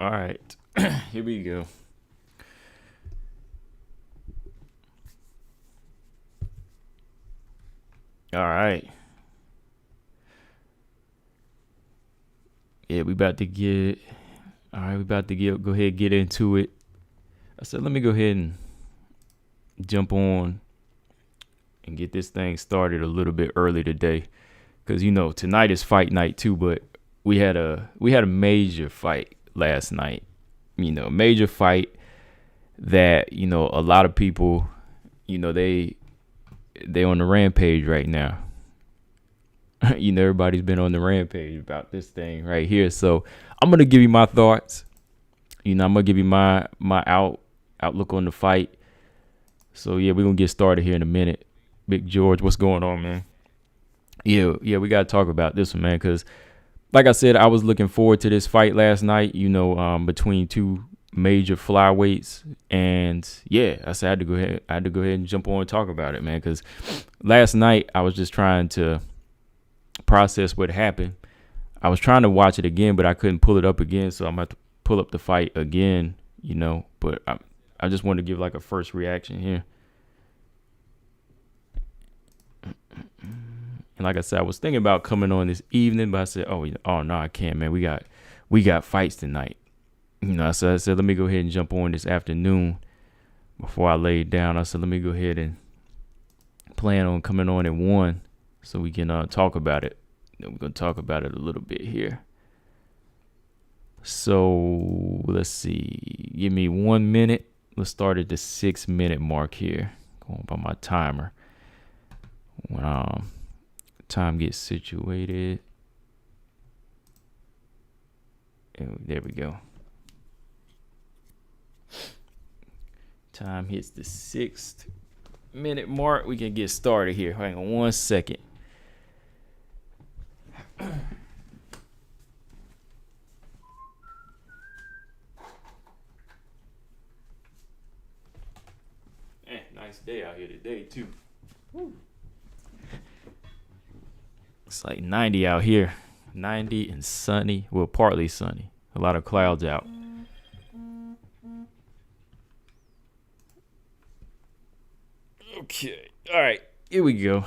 All right. Here we go. All right. Yeah, we about to get. All right, we about to go ahead and get into it. I said, let me go ahead and jump on and get this thing started a little bit early today, because tonight is fight night too. But we had a major fight last night. Major fight that a lot of people, they on the rampage right now. Everybody's been on the rampage about this thing right here. So I'm gonna give you my thoughts. I'm gonna give you my outlook on the fight. So yeah, we're gonna get started here in a minute. Big George, what's going on, man? Yeah, we gotta talk about this one, man, because like I said, I was looking forward to this fight last night. Between two major flyweights, and yeah, I said I had to go ahead and jump on and talk about it, man, because last night I was just trying to process what happened. I was trying to watch it again, but I couldn't pull it up again, so I'm about to pull up the fight again. But I just wanted to give like a first reaction here. And like I said, I was thinking about coming on this evening, but I said, oh no, I can't, man. We got fights tonight. So I said, let me go ahead and jump on this afternoon before I lay it down. I said, let me go ahead and plan on coming on at 1 so we can talk about it. We're going to talk about it a little bit here. So let's see. Give me 1 minute. Let's start at the 6-minute mark here. Going by my timer. When time gets situated. And there we go. Time hits the 6th-minute mark. We can get started here. Hang on 1 second. Nice day out here today too. Woo. It's like 90 out here. 90 and sunny. Well, partly sunny. A lot of clouds out. Okay. All right. Here we go.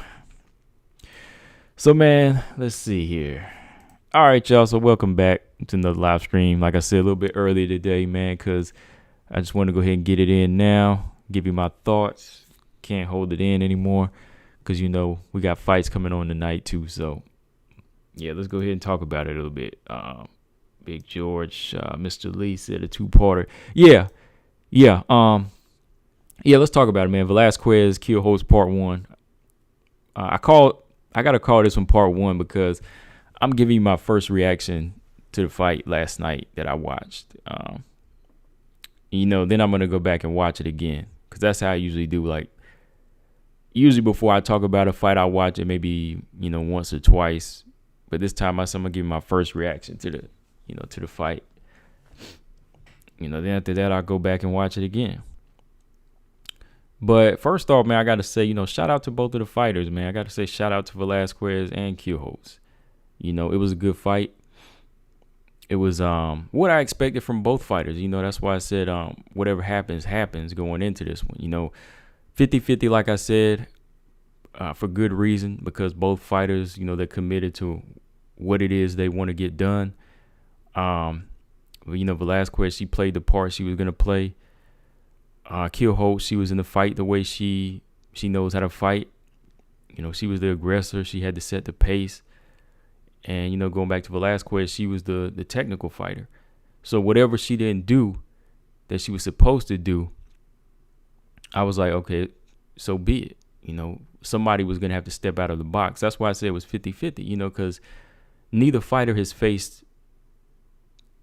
So, man, let's see here. All right, y'all. So, welcome back to another live stream. Like I said, a little bit earlier today, man, because I just want to go ahead and get it in now. Give you my thoughts. Can't hold it in anymore because, we got fights coming on tonight, too. So, yeah, let's go ahead and talk about it a little bit. Big George, Mr. Lee said a two-parter. Yeah. Let's talk about it, man. Velasquez, Kielholtz, part 1. I got to call this one part 1 because I'm giving you my first reaction to the fight last night that I watched. Then I'm going to go back and watch it again because that's how I usually do. Like, usually before I talk about a fight, I watch it maybe, once or twice. But this time I'm going to give you my first reaction to the fight. Then after that, I'll go back and watch it again. But first off, man, I got to say, shout out to both of the fighters, man. I got to say shout out to Velasquez and Kielholtz. It was a good fight. It was what I expected from both fighters. That's why I said whatever happens going into this one. 50-50, like I said, for good reason, because both fighters, they're committed to what it is they want to get done. Velasquez, she played the part she was going to play. Kielholtz, she was in the fight the way she knows how to fight. She was the aggressor. She had to set the pace. And, going back to Velasquez, she was the technical fighter. So whatever she didn't do that she was supposed to do, I was like, okay, so be it. Somebody was going to have to step out of the box. That's why I said it was 50-50, because neither fighter has faced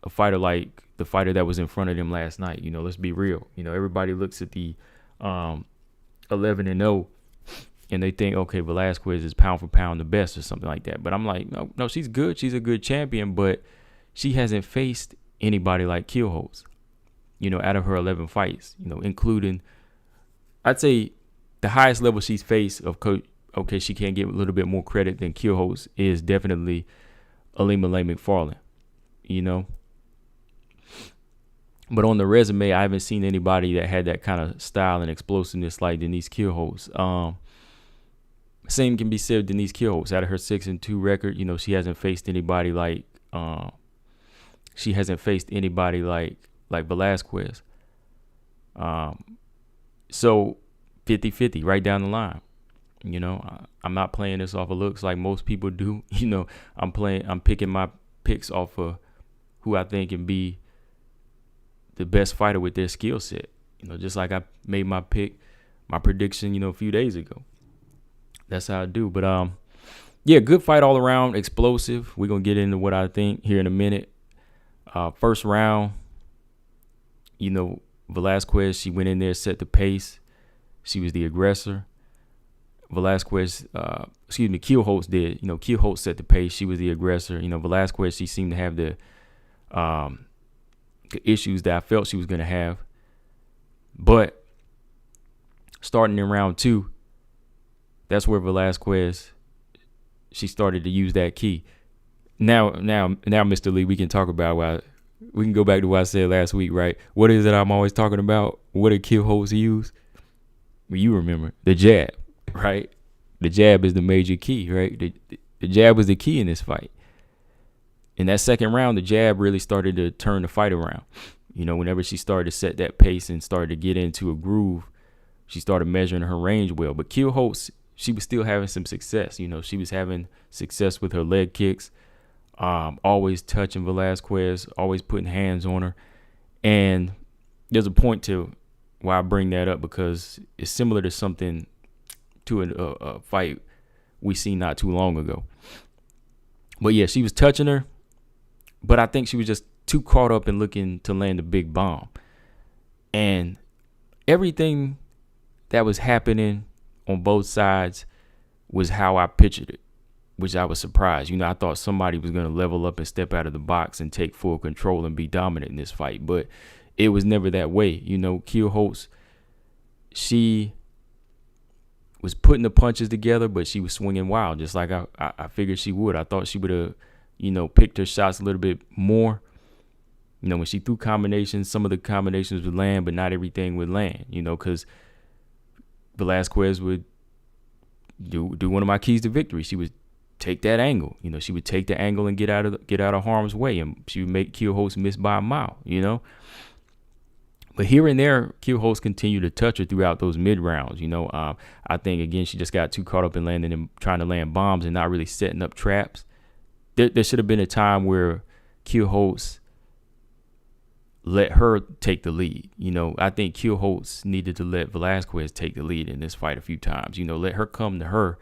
a fighter like the fighter that was in front of them last night. Let's be real. Everybody looks at the 11-0 and they think, okay, Velasquez is pound for pound the best or something like that. But I'm like, no, she's good. She's a good champion, but she hasn't faced anybody like Kielholtz, out of her 11 fights, including, I'd say the highest level she's faced of coach. Okay, she can get a little bit more credit than Kielholtz is definitely Ilima-Lei Macfarlane, But on the resume, I haven't seen anybody that had that kind of style and explosiveness like Denise Kielholtz. Same can be said of Denise Kielholtz. Out of her 6-2 record, she hasn't faced anybody like Velasquez. So 50-50 right down the line. I'm not playing this off of looks like most people do. I'm picking my picks off of who I think can be the best fighter with their skill set. Just like I made my prediction, a few days ago. That's how I do. But good fight all around, explosive. We're gonna get into what I think here in a minute. First round, Velasquez, she went in there, set the pace. She was the aggressor. Kielholtz did. Kielholtz set the pace. She was the aggressor. Velasquez, she seemed to have the issues that I felt she was going to have. But starting in round 2, that's where Velasquez, she started to use that key. Now, Mr. Lee, we can talk about we can go back to what I said last week, right? What is it I'm always talking about? What did Kielholtz use? Well, you remember the jab, right? The jab is the major key, right? The jab was the key in this fight. In that second round, the jab really started to turn the fight around. Whenever she started to set that pace and started to get into a groove, she started measuring her range well. But Kielholtz, she was still having some success. She was having success with her leg kicks, always touching Velasquez, always putting hands on her. And there's a point to why I bring that up, because it's similar to something to a fight we seen not too long ago. But yeah, she was touching her, but I think she was just too caught up in looking to land a big bomb. And everything that was happening on both sides was how I pictured it, which I was surprised. I thought somebody was going to level up and step out of the box and take full control and be dominant in this fight, but it was never that way. Kielholtz, she was putting the punches together, but she was swinging wild, just like I figured she would. I thought she would have, picked her shots a little bit more. When she threw combinations, some of the combinations would land, but not everything would land, because Velasquez would do one of my keys to victory. She would take that angle. She would take the angle and get out of harm's way, and she would make Kielholtz miss by a mile, But here and there, Kielholtz continued to touch her throughout those mid rounds. I think, again, she just got too caught up in landing and trying to land bombs and not really setting up traps. There should have been a time where Kielholtz let her take the lead. I think Kielholtz needed to let Velasquez take the lead in this fight a few times. Let her come to her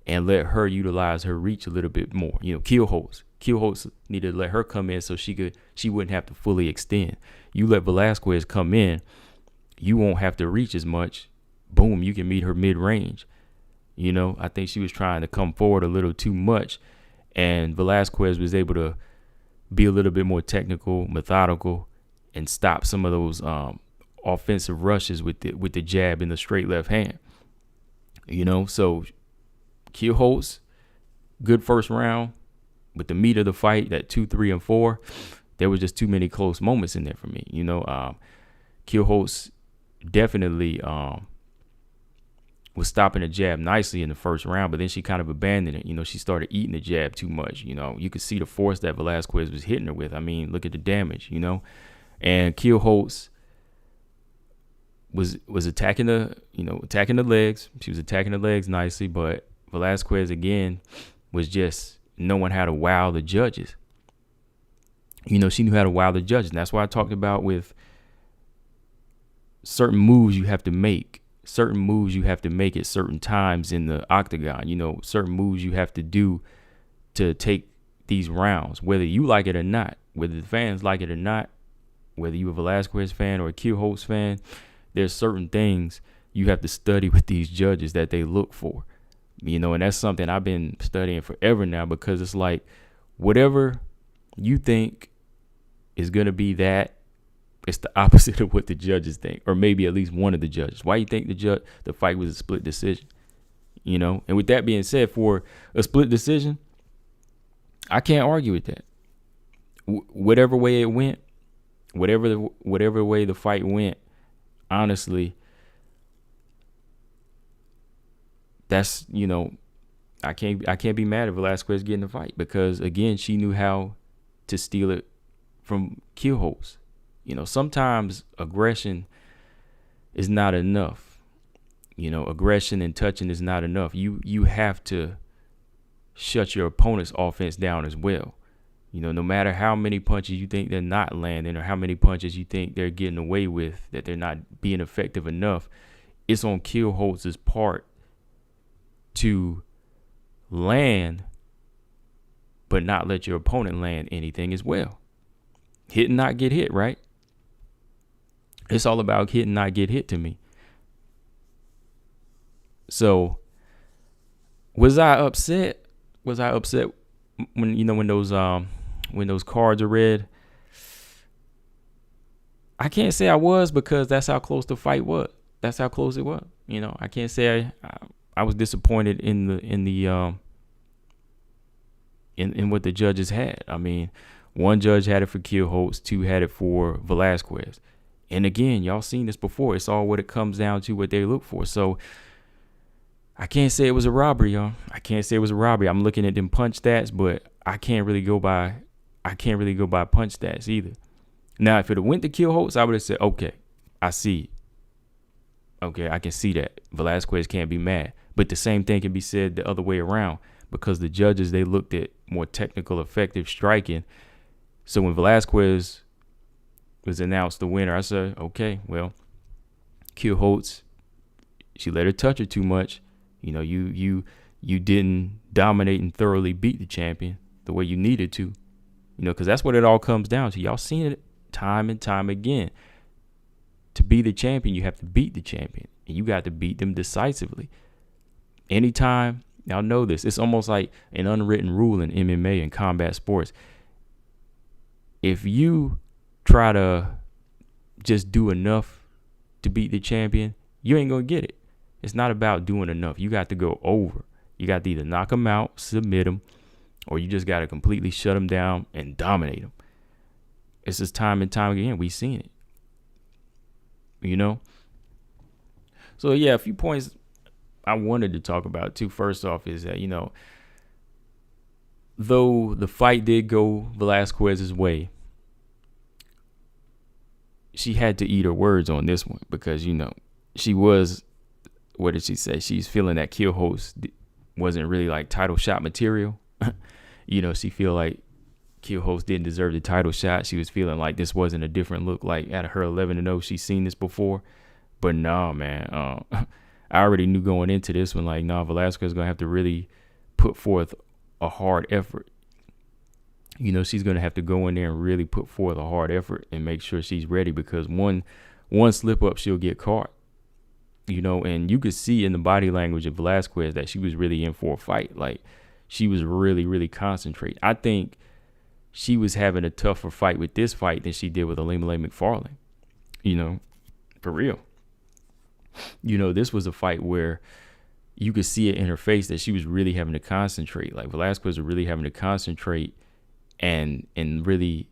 and let her utilize her reach a little bit more. Kielholtz needed to let her come in so she wouldn't have to fully extend. You let Velasquez come in, you won't have to reach as much. Boom, you can meet her mid-range. I think she was trying to come forward a little too much, and Velasquez was able to be a little bit more technical, methodical, and stop some of those offensive rushes with the jab in the straight left hand. So Kielholtz, good first round. But the meat of the fight, that 2, 3, and 4, there was just too many close moments in there for me. Kielholtz definitely was stopping the jab nicely in the first round, but then she kind of abandoned it. She started eating the jab too much. You could see the force that Velasquez was hitting her with. I mean, look at the damage. And Kielholtz was attacking the legs. She was attacking the legs nicely, but Velasquez again was just knowing how to wow the judges. She knew how to wow the judges. And that's why I talked about with certain moves you have to make. Certain moves you have to make at certain times in the octagon. Certain moves you have to do to take these rounds, whether you like it or not, whether the fans like it or not, whether you're a Velasquez fan or a Kielholtz fan. There's certain things you have to study with these judges that they look for. And that's something I've been studying forever now, because it's like whatever you think is going to be that, it's the opposite of what the judges think, or maybe at least one of the judges. Why you think the fight was a split decision? And with that being said, for a split decision, I can't argue with that. Whatever way it went, whatever way the fight went, honestly, that's, I can't be mad at Velasquez getting the fight, because again, she knew how to steal it from Kielholtz. Sometimes aggression is not enough. Aggression and touching is not enough. You have to shut your opponent's offense down as well. No matter how many punches you think they're not landing, or how many punches you think they're getting away with, that they're not being effective enough, it's on Kielholtz's part to land, but not let your opponent land anything as well. Hit and not get hit, right? It's all about hit and not get hit to me. So was I upset? Was I upset when those cards are read? I can't say I was, because that's how close the fight was. That's how close it was. I can't say I was disappointed in what the judges had. I mean, one judge had it for Kielholtz, two had it for Velasquez. And again, y'all seen this before. It's all what it comes down to, what they look for. So I can't say it was a robbery, y'all. I can't say it was a robbery. I'm looking at them punch stats, but I can't really go by punch stats either. Now, if it went to Kielholtz, I would have said, okay, I see it. Okay, I can see that. Velasquez can't be mad. But the same thing can be said the other way around, because the judges, they looked at more technical, effective striking. So when Velasquez was announced the winner, I said, okay, well, Kielholtz, she let her touch her too much. You didn't dominate and thoroughly beat the champion the way you needed to. Because that's what it all comes down to. Y'all seen it time and time again. To be the champion, you have to beat the champion, and you got to beat them decisively. Anytime, y'all know this, it's almost like an unwritten rule in MMA and combat sports. If you try to just do enough to beat the champion, you ain't gonna get it. It's not about doing enough. You got to go over. You got to either knock them out, submit them, or you just got to completely shut them down and dominate them. It's just time and time again. We've seen it. So yeah, a few points I wanted to talk about too. First off is that, though the fight did go Velasquez's way, she had to eat her words on this one, because, she was, what did she say? She's feeling that Kielholtz wasn't really like title shot material. She feel like Kielholtz didn't deserve the title shot. She was feeling like this wasn't a different look, like out of her 11-0, she's seen this before. But no, man, I already knew going into this one, like, Velasquez is going to have to really put forth a hard effort. She's going to have to go in there and really put forth a hard effort and make sure she's ready, because one slip up, she'll get caught. And you could see in the body language of Velasquez that she was really in for a fight. Like, she was really, really concentrating. I think she was having a tougher fight with this fight than she did with Ilima-Lei Macfarlane. For real. This was a fight where you could see it in her face that she was really having to concentrate. Like, Velasquez was really having to concentrate and really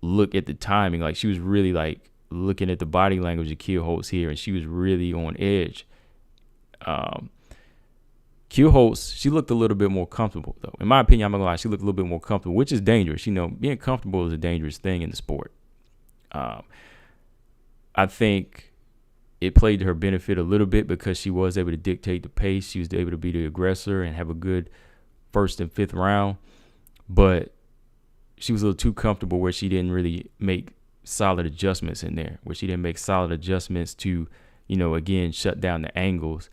look at the timing. Like, she was really like looking at the body language of Kielholtz here, and she was really on edge. Kielholtz, she looked a little bit more comfortable, though. In my opinion, I'm not gonna lie, she looked a little bit more comfortable, which is dangerous. Being comfortable is a dangerous thing in the sport. I think it played to her benefit a little bit, because she was able to dictate the pace. She was able to be the aggressor and have a good first and fifth round. But she was a little too comfortable, where she didn't really make solid adjustments in there, where she didn't make solid adjustments to, again, shut down the angles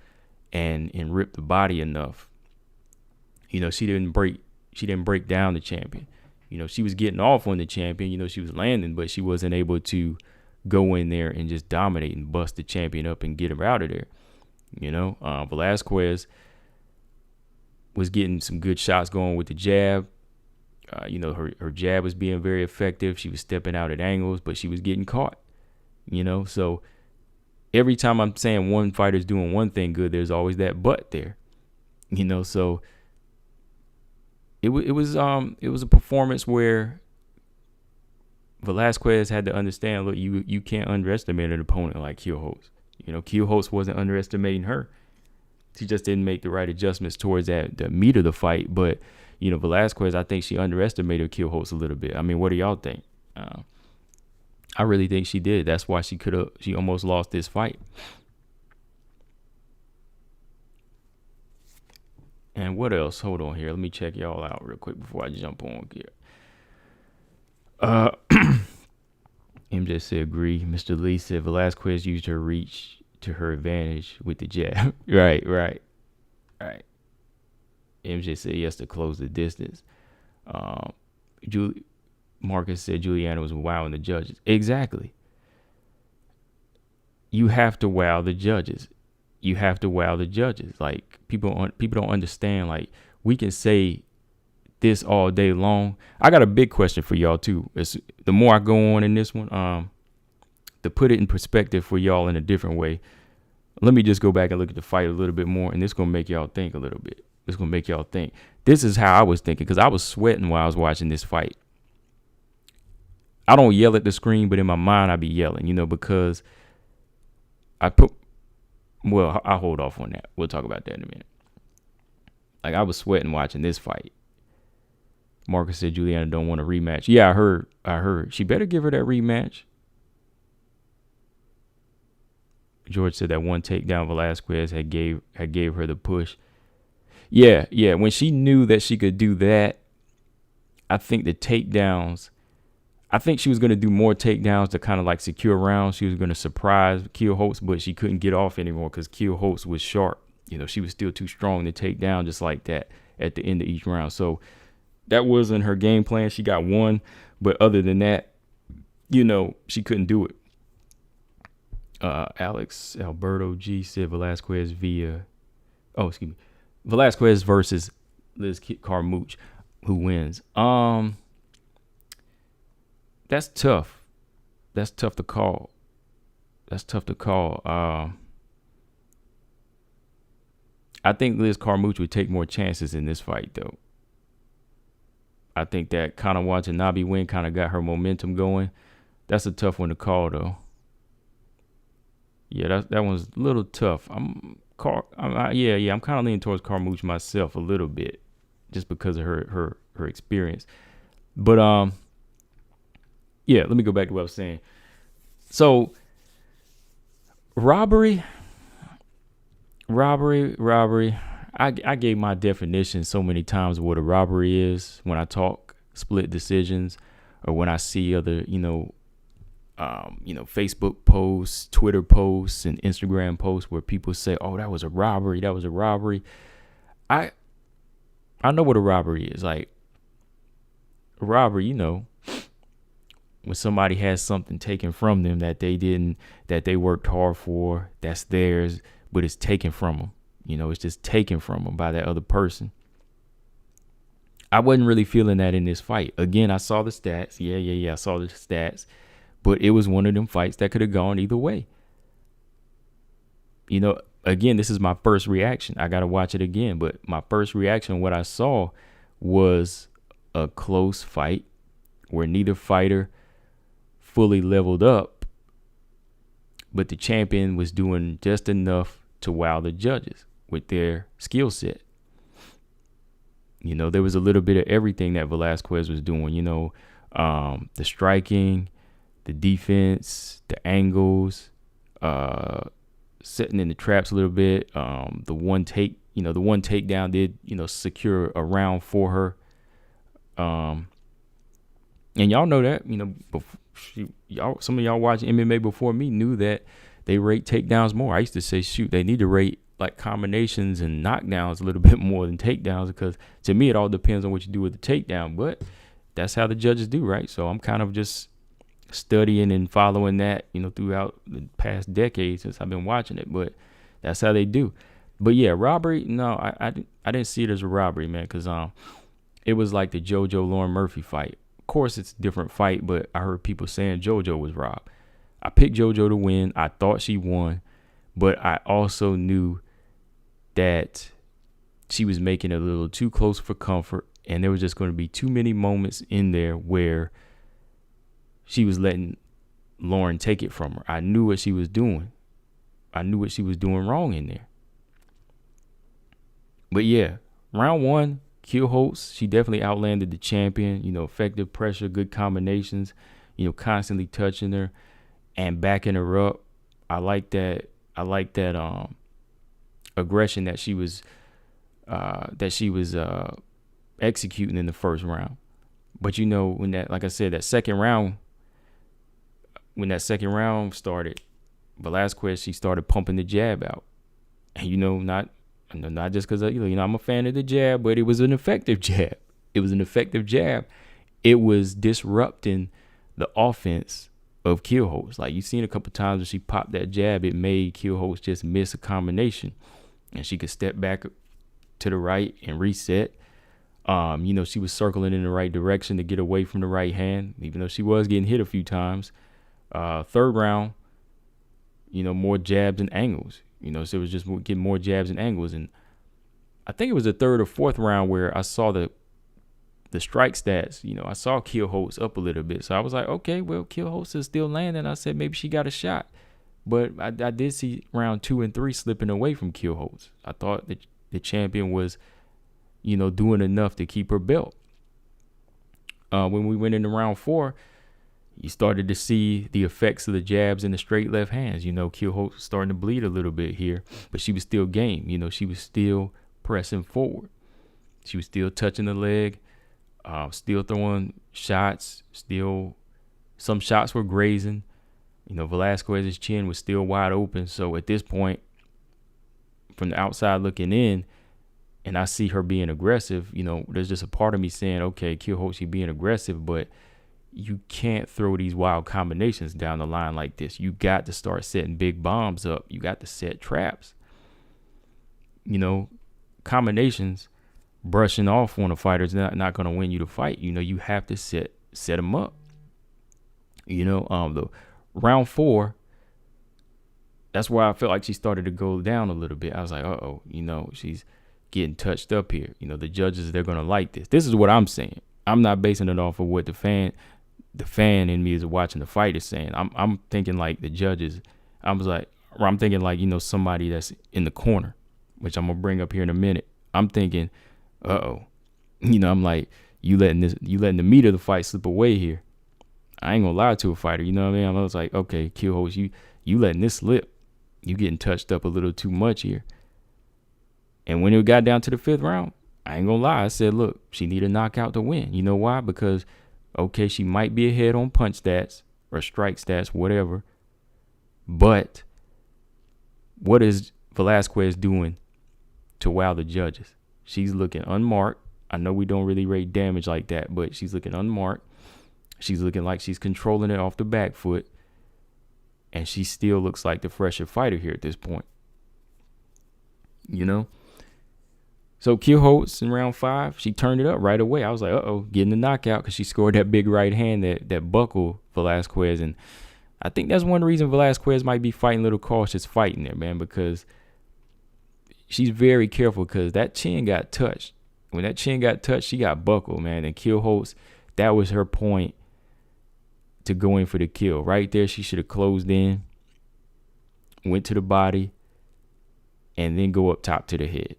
and rip the body enough. She didn't break down the champion. She was getting off on the champion. She was landing, but she wasn't able to go in there and just dominate and bust the champion up and get her out of there. Velasquez was getting some good shots going with the jab. Her jab was being very effective. She was stepping out at angles, but she was getting caught. So every time I'm saying one fighter's doing one thing good, there's always that but there. So it was a performance where Velasquez had to understand, look, you can't underestimate an opponent like Kielholtz. Kielholtz wasn't underestimating her. She just didn't make the right adjustments towards the meat of the fight. But, Velasquez, I think she underestimated Kielholtz a little bit. I mean, what do y'all think? I really think she did. That's why she almost lost this fight. And what else? Hold on here. Let me check y'all out real quick before I jump on here. MJ said agree. Mr. Lee said Velasquez used her reach to her advantage with the jab. Right. MJ said yes to close the distance. Marcus said Juliana was wowing the judges. Exactly. You have to wow the judges. Like people don't understand. Like, we can say this all day long. I got a big question for y'all too. The more I go on in this one, to put it in perspective for y'all in a different way, let me just go back and look at the fight a little bit more, and it's gonna make y'all think a little bit. It's gonna make y'all think. This is how I was thinking, because I was sweating while I was watching this fight. I don't yell at the screen, but in my mind I be yelling, because I'll hold off on that. We'll talk about that in a minute. Like, I was sweating watching this fight. Marcus said Juliana don't want a rematch. Yeah, I heard. She better give her that rematch. George said that one takedown Velasquez had gave her the push. Yeah. When she knew that she could do that, I think the takedowns, I think she was going to do more takedowns to kind of like secure rounds. She was going to surprise Kielholtz, but she couldn't get off anymore because Kielholtz was sharp. She was still too strong to take down just like that at the end of each round. So that wasn't her game plan. She got one, but other than that, she couldn't do it. Alex Alberto G said Velasquez Velasquez versus Liz Carmouche, who wins. That's tough. That's tough to call. I think Liz Carmouche would take more chances in this fight, though. I think that kind of Watanabe win kind of got her momentum going. That's a tough one to call, though. Yeah, that one's a little tough. I'm kind of leaning towards Carmouche myself a little bit, just because of her experience. But let me go back to what I was saying. So, robbery. I gave my definition so many times of what a robbery is when I talk split decisions, or when I see other, Facebook posts, Twitter posts, and Instagram posts where people say, "Oh, that was a robbery. I know what a robbery is. Like, a robbery, when somebody has something taken from them that they worked hard for, that's theirs, but it's taken from them. It's just taken from them by that other person. I wasn't really feeling that in this fight. Again, I saw the stats. I saw the stats. But it was one of them fights that could have gone either way. Again, this is my first reaction. I got to watch it again. But my first reaction, what I saw was a close fight where neither fighter fully leveled up, but the champion was doing just enough to wow the judges with their skill set. There was a little bit of everything that Velasquez was doing, the striking, the defense, the angles, setting in the traps a little bit. The one takedown did, secure a round for her. And y'all know that, some of y'all watching MMA before me knew that they rate takedowns more. I used to say, they need to rate like combinations and knockdowns a little bit more than takedowns, because to me, it all depends on what you do with the takedown. But that's how the judges do, right? So I'm kind of just studying and following that, throughout the past decade since I've been watching it. But that's how they do. But yeah, robbery, no, I didn't see it as a robbery, man, because it was like the JoJo Lauren Murphy fight. Of course, it's a different fight, but I heard people saying JoJo was robbed. I picked JoJo to win. I thought she won, but I also knew that she was making it a little too close for comfort, and there was just going to be too many moments in there where she was letting Lauren take it from her. I knew what she was doing. I knew what she was doing wrong in there. But yeah, round 1, Kielholtz, she definitely outlanded the champion. Effective pressure, good combinations, constantly touching her and backing her up. I like that aggression that she was executing in the first round. But when that second round started, Velasquez, she started pumping the jab out. And not just because I'm a fan of the jab, but it was an effective jab. It was disrupting the offense of Kielholtz. Like, you've seen a couple times when she popped that jab, it made Kielholtz just miss a combination, and she could step back to the right and reset. She was circling in the right direction to get away from the right hand, even though she was getting hit a few times. Third round, more jabs and angles. So it was just getting more jabs and angles. And I think it was the third or fourth round where I saw the strike stats. I saw Kielholtz up a little bit. So I was like, okay, well, Kielholtz is still landing. I said maybe she got a shot. But I did see round 2 and 3 slipping away from Kielholtz. I thought that the champion was, doing enough to keep her belt. When we went into round 4, you started to see the effects of the jabs in the straight left hands. Kielholtz was starting to bleed a little bit here, but she was still game. She was still pressing forward. She was still touching the leg, still throwing shots. Some shots were grazing. Velasquez's chin was still wide open. So at this point, from the outside looking in, and I see her being aggressive, there's just a part of me saying, okay, Kielholtz, she being aggressive, but you can't throw these wild combinations down the line like this. You got to start setting big bombs up. You got to set traps. Combinations brushing off on a fighter is not going to win you the fight. You have to set them up. The round 4, that's where I felt like she started to go down a little bit. I was like, she's getting touched up here. The judges, they're going to like this. This is what I'm saying. I'm not basing it off of what the fan in me is watching the fight is saying. I'm thinking like the judges. I'm thinking like, somebody that's in the corner, which I'm going to bring up here in a minute. I'm thinking, I'm like, you letting the meat of the fight slip away here. I ain't gonna lie to a fighter, you know what I mean? I was like, okay, Kielholtz, you letting this slip. You getting touched up a little too much here. And when it got down to the 5th round, I ain't gonna lie, I said, look, she need a knockout to win. You know why? Because, okay, she might be ahead on punch stats or strike stats, whatever. But what is Velasquez doing to wow the judges? She's looking unmarked. I know we don't really rate damage like that, but she's looking unmarked. She's looking like she's controlling it off the back foot. And she still looks like the fresher fighter here at this point. So Kielholtz in round 5, she turned it up right away. I was like, getting the knockout because she scored that big right hand that buckled Velasquez. And I think that's one reason Velasquez might be fighting a little cautious fighting there, man, because she's very careful because that chin got touched. When that chin got touched, she got buckled, man. And Kielholtz, that was her point to go in for the kill. Right there, she should have closed in, went to the body, and then go up top to the head.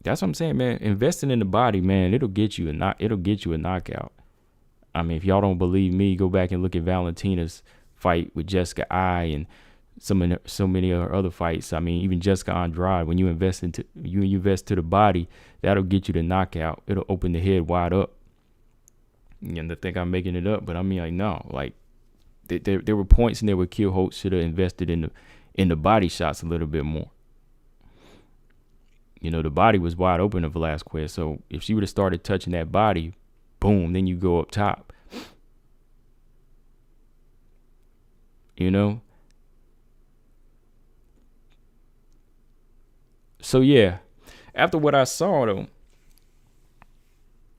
That's what I'm saying, man. Investing in the body, man, it'll get you a knockout. I mean, if y'all don't believe me, go back and look at Valentina's fight with Jessica I and so many of her other fights. I mean, even Jessica Andrade, when you invest to the body, that'll get you the knockout. It'll open the head wide up. And I think I'm making it up, but I mean, like, no, like there were points in there where Kielholtz should have invested in the body shots a little bit more. The body was wide open to Velasquez. So if she would have started touching that body, boom, then you go up top. So, yeah, after what I saw, though,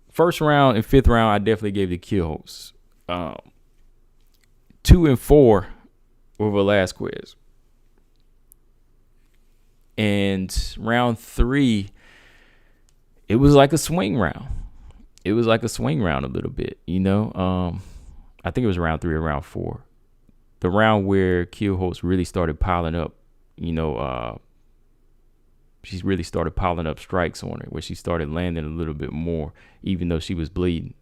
first round and 5th round, I definitely gave the Kielholtz. 2 and 4 were Velasquez. And round 3, it was like a swing round. A little bit, I think it was round 3 or round 4. The round where Kielholtz really started piling up, she really started piling up strikes on her, where she started landing a little bit more, even though she was bleeding.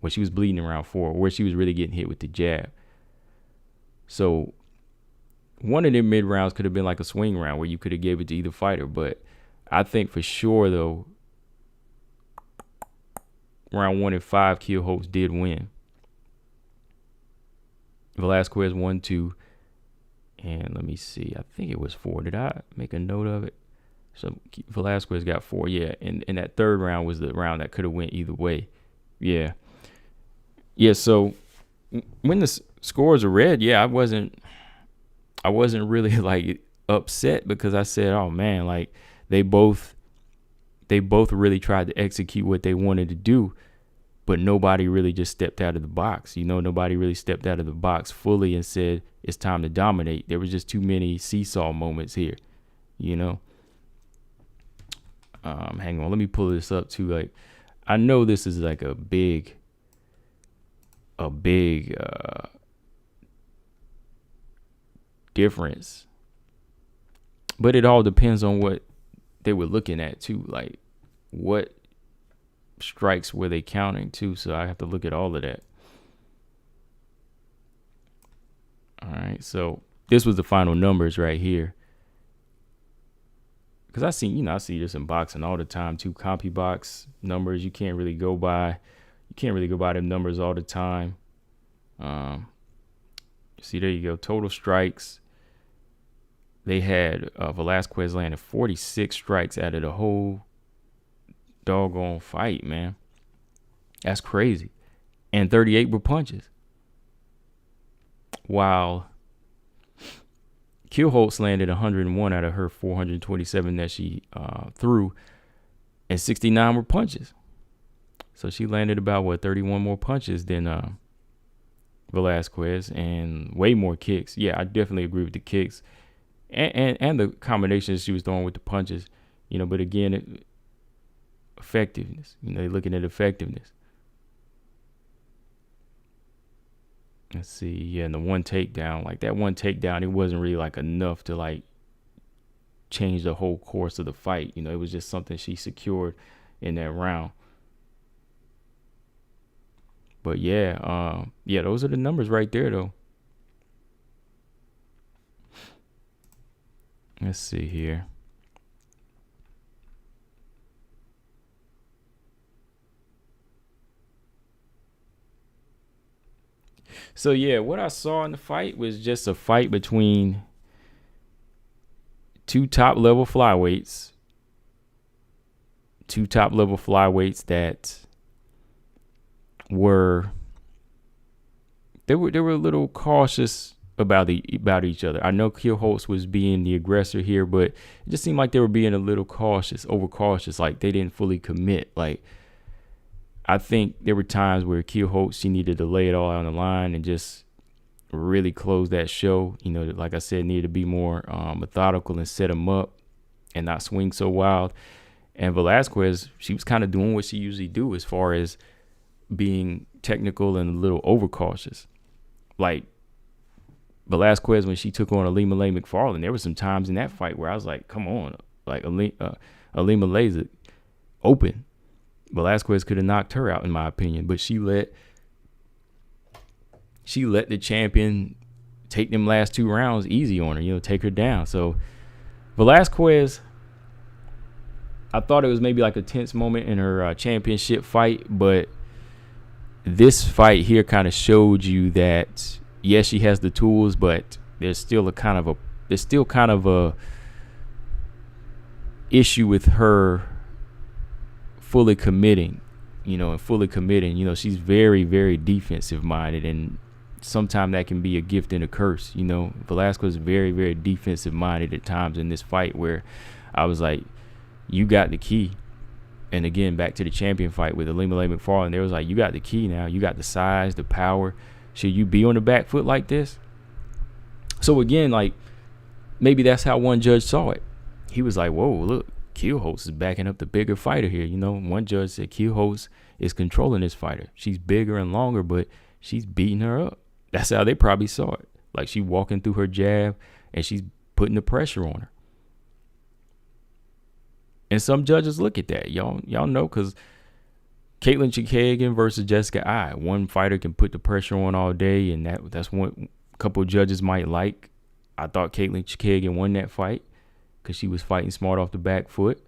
When she was bleeding in round 4, where she was really getting hit with the jab. So one of them mid rounds could have been like a swing round where you could have gave it to either fighter. But I think for sure, though, round 1 and 5, Kielholtz did win. Velasquez 1-2. And let me see. I think it was 4. Did I make a note of it? So Velasquez got 4. Yeah. And that third round was the round that could have went either way. Yeah. Yeah. So when the scores are read, yeah, I wasn't really like upset, because I said, oh man, like they both really tried to execute what they wanted to do, but nobody really just stepped out of the box. Nobody really stepped out of the box fully and said it's time to dominate. There was just too many seesaw moments here, Hang on, let me pull this up too. Like, I know this is like a big difference, but it all depends on what they were looking at too. Like, what strikes were they counting too? So I have to look at all of that. All right, so this was the final numbers right here, because I see this in boxing all the time too. CompuBox numbers, you can't really go by them numbers all the time. See, there you go. Total strikes. They had Velasquez landed 46 strikes out of the whole doggone fight, man. That's crazy. And 38 were punches. While Kielholtz landed 101 out of her 427 that she threw, and 69 were punches. So she landed about 31 more punches than Velasquez, and way more kicks. Yeah, I definitely agree with the kicks and the combinations she was throwing with the punches. But again, effectiveness. They're looking at effectiveness. Let's see. Yeah, and the one takedown, like that one takedown, it wasn't really like enough to like change the whole course of the fight. It was just something she secured in that round. But yeah, those are the numbers right there, though. Let's see here. So yeah, what I saw in the fight was just a fight between two top level flyweights that were a little cautious about each other. I know Kielholtz was being the aggressor here, but it just seemed like they were being a little overcautious, like they didn't fully commit. Like, I think there were times where Kielholtz, she needed to lay it all out on the line and just really close that show. Like I said, needed to be more methodical and set him up and not swing so wild. And Velasquez, she was kind of doing what she usually do as far as being technical and a little overcautious. Like Velasquez, when she took on Alima Lay McFarland, there were some times in that fight where I was like, come on, like Alima Lay's open. Velasquez could have knocked her out, in my opinion, but she let the champion take them last 2 rounds easy on her, take her down. So Velasquez, I thought it was maybe like a tense moment in her championship fight, but this fight here kind of showed you that yes, she has the tools, but there's still kind of a issue with her fully committing. She's very, very defensive minded, and sometimes that can be a gift and a curse. Velasquez is very, very defensive minded at times in this fight, where I was like, you got the key. And again, back to the champion fight with Alima Lay McFarland, there was like, you got the key now. You got the size, the power. Should you be on the back foot like this? So again, like, maybe that's how one judge saw it. He was like, whoa, look, Kielholtz is backing up the bigger fighter here. One judge said Kielholtz is controlling this fighter. She's bigger and longer, but she's beating her up. That's how they probably saw it. Like she walking through her jab and she's putting the pressure on her. And some judges look at that. Y'all know, because Caitlin Chikagan versus Jessica Eye. One fighter can put the pressure on all day, and that's one couple of judges might like. I thought Caitlin Chikagan won that fight because she was fighting smart off the back foot.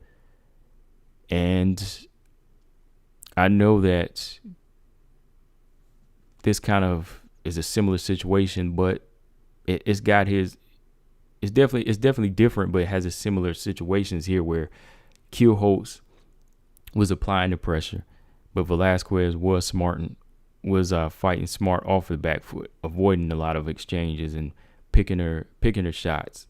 And I know that this kind of is a similar situation, but it's definitely different, but it has a similar situations here where Kielholtz was applying the pressure, but Velasquez was fighting smart off the back foot, avoiding a lot of exchanges and picking her shots.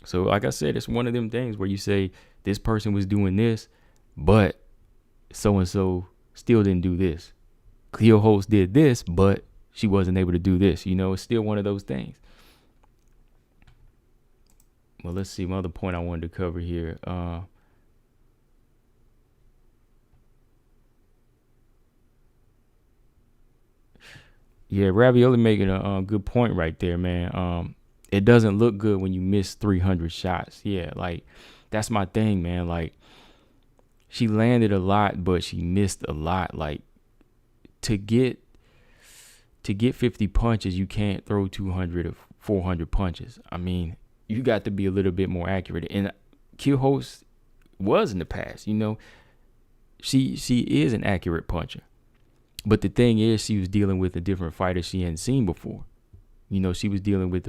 So like I said, it's one of them things where you say this person was doing this, but so-and-so still didn't do this. Kielholtz did this, but she wasn't able to do this. It's still one of those things. Well, let's see. My other point I wanted to cover here. Yeah, Ravioli making a good point right there, man. It doesn't look good when you miss 300 shots. Yeah, like that's my thing, man. Like she landed a lot, but she missed a lot. Like to get 50 punches, you can't throw 200 or 400 punches. I mean, you got to be a little bit more accurate. And Kielholtz was in the past, she is an accurate puncher. But the thing is, she was dealing with a different fighter she hadn't seen before. She was dealing with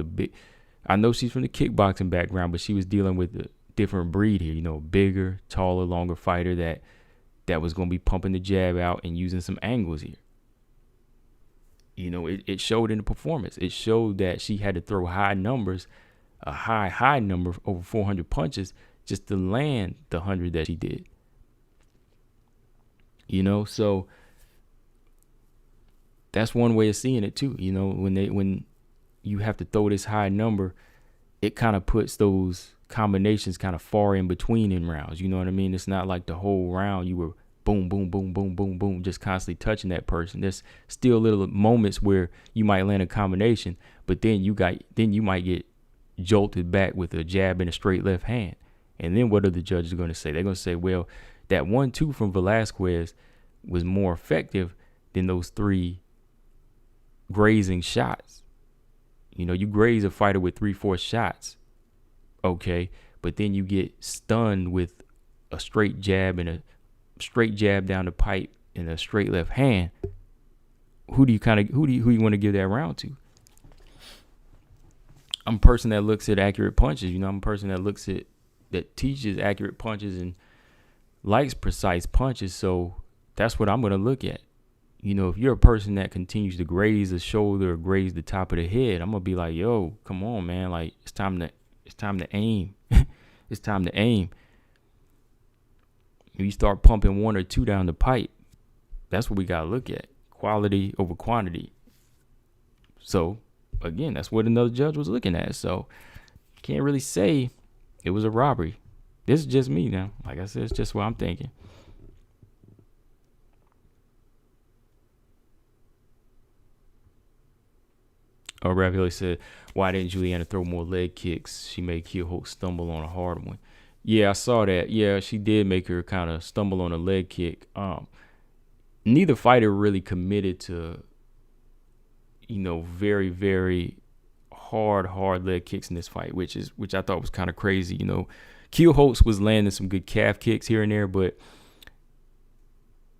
I know she's from the kickboxing background, but she was dealing with a different breed here, bigger, taller, longer fighter that was going to be pumping the jab out and using some angles here. It showed in the performance. It showed that she had to throw high numbers, a high number, over 400 punches just to land the 100 that she did. So that's one way of seeing it too. When you have to throw this high number, it kind of puts those combinations kind of far in between in rounds. You know what I mean? It's not like the whole round you were boom, boom, boom, boom, boom, boom, just constantly touching that person. There's still little moments where you might land a combination, but then you might get jolted back with a jab and a straight left hand. And then what are the judges going to say? They're going to say, well, that 1-2 from Velasquez was more effective than those 3 grazing shots. You graze a fighter with 3-4 shots, okay, but then you get stunned with a straight jab and a straight jab down the pipe and a straight left hand. Who do you want to give that round to? I'm a person that looks at accurate punches. I'm a person that teaches accurate punches and likes precise punches. So that's what I'm going to look at. If you're a person that continues to graze the shoulder or graze the top of the head, I'm going to be like, yo, come on, man. Like it's time to aim. It's time to aim. You start pumping 1 or 2 down the pipe. That's what we got to look at. Quality over quantity. So again, that's what another judge was looking at. So can't really say it was a robbery. This is just me now. Like I said, it's just what I'm thinking. Ravioli said, why didn't Juliana throw more leg kicks? She made Kielholtz stumble on a hard one. Yeah, I saw that. Yeah, she did make her kind of stumble on a leg kick. Neither fighter really committed to, very, very hard leg kicks in this fight, which I thought was kind of crazy. Kielholtz was landing some good calf kicks here and there, but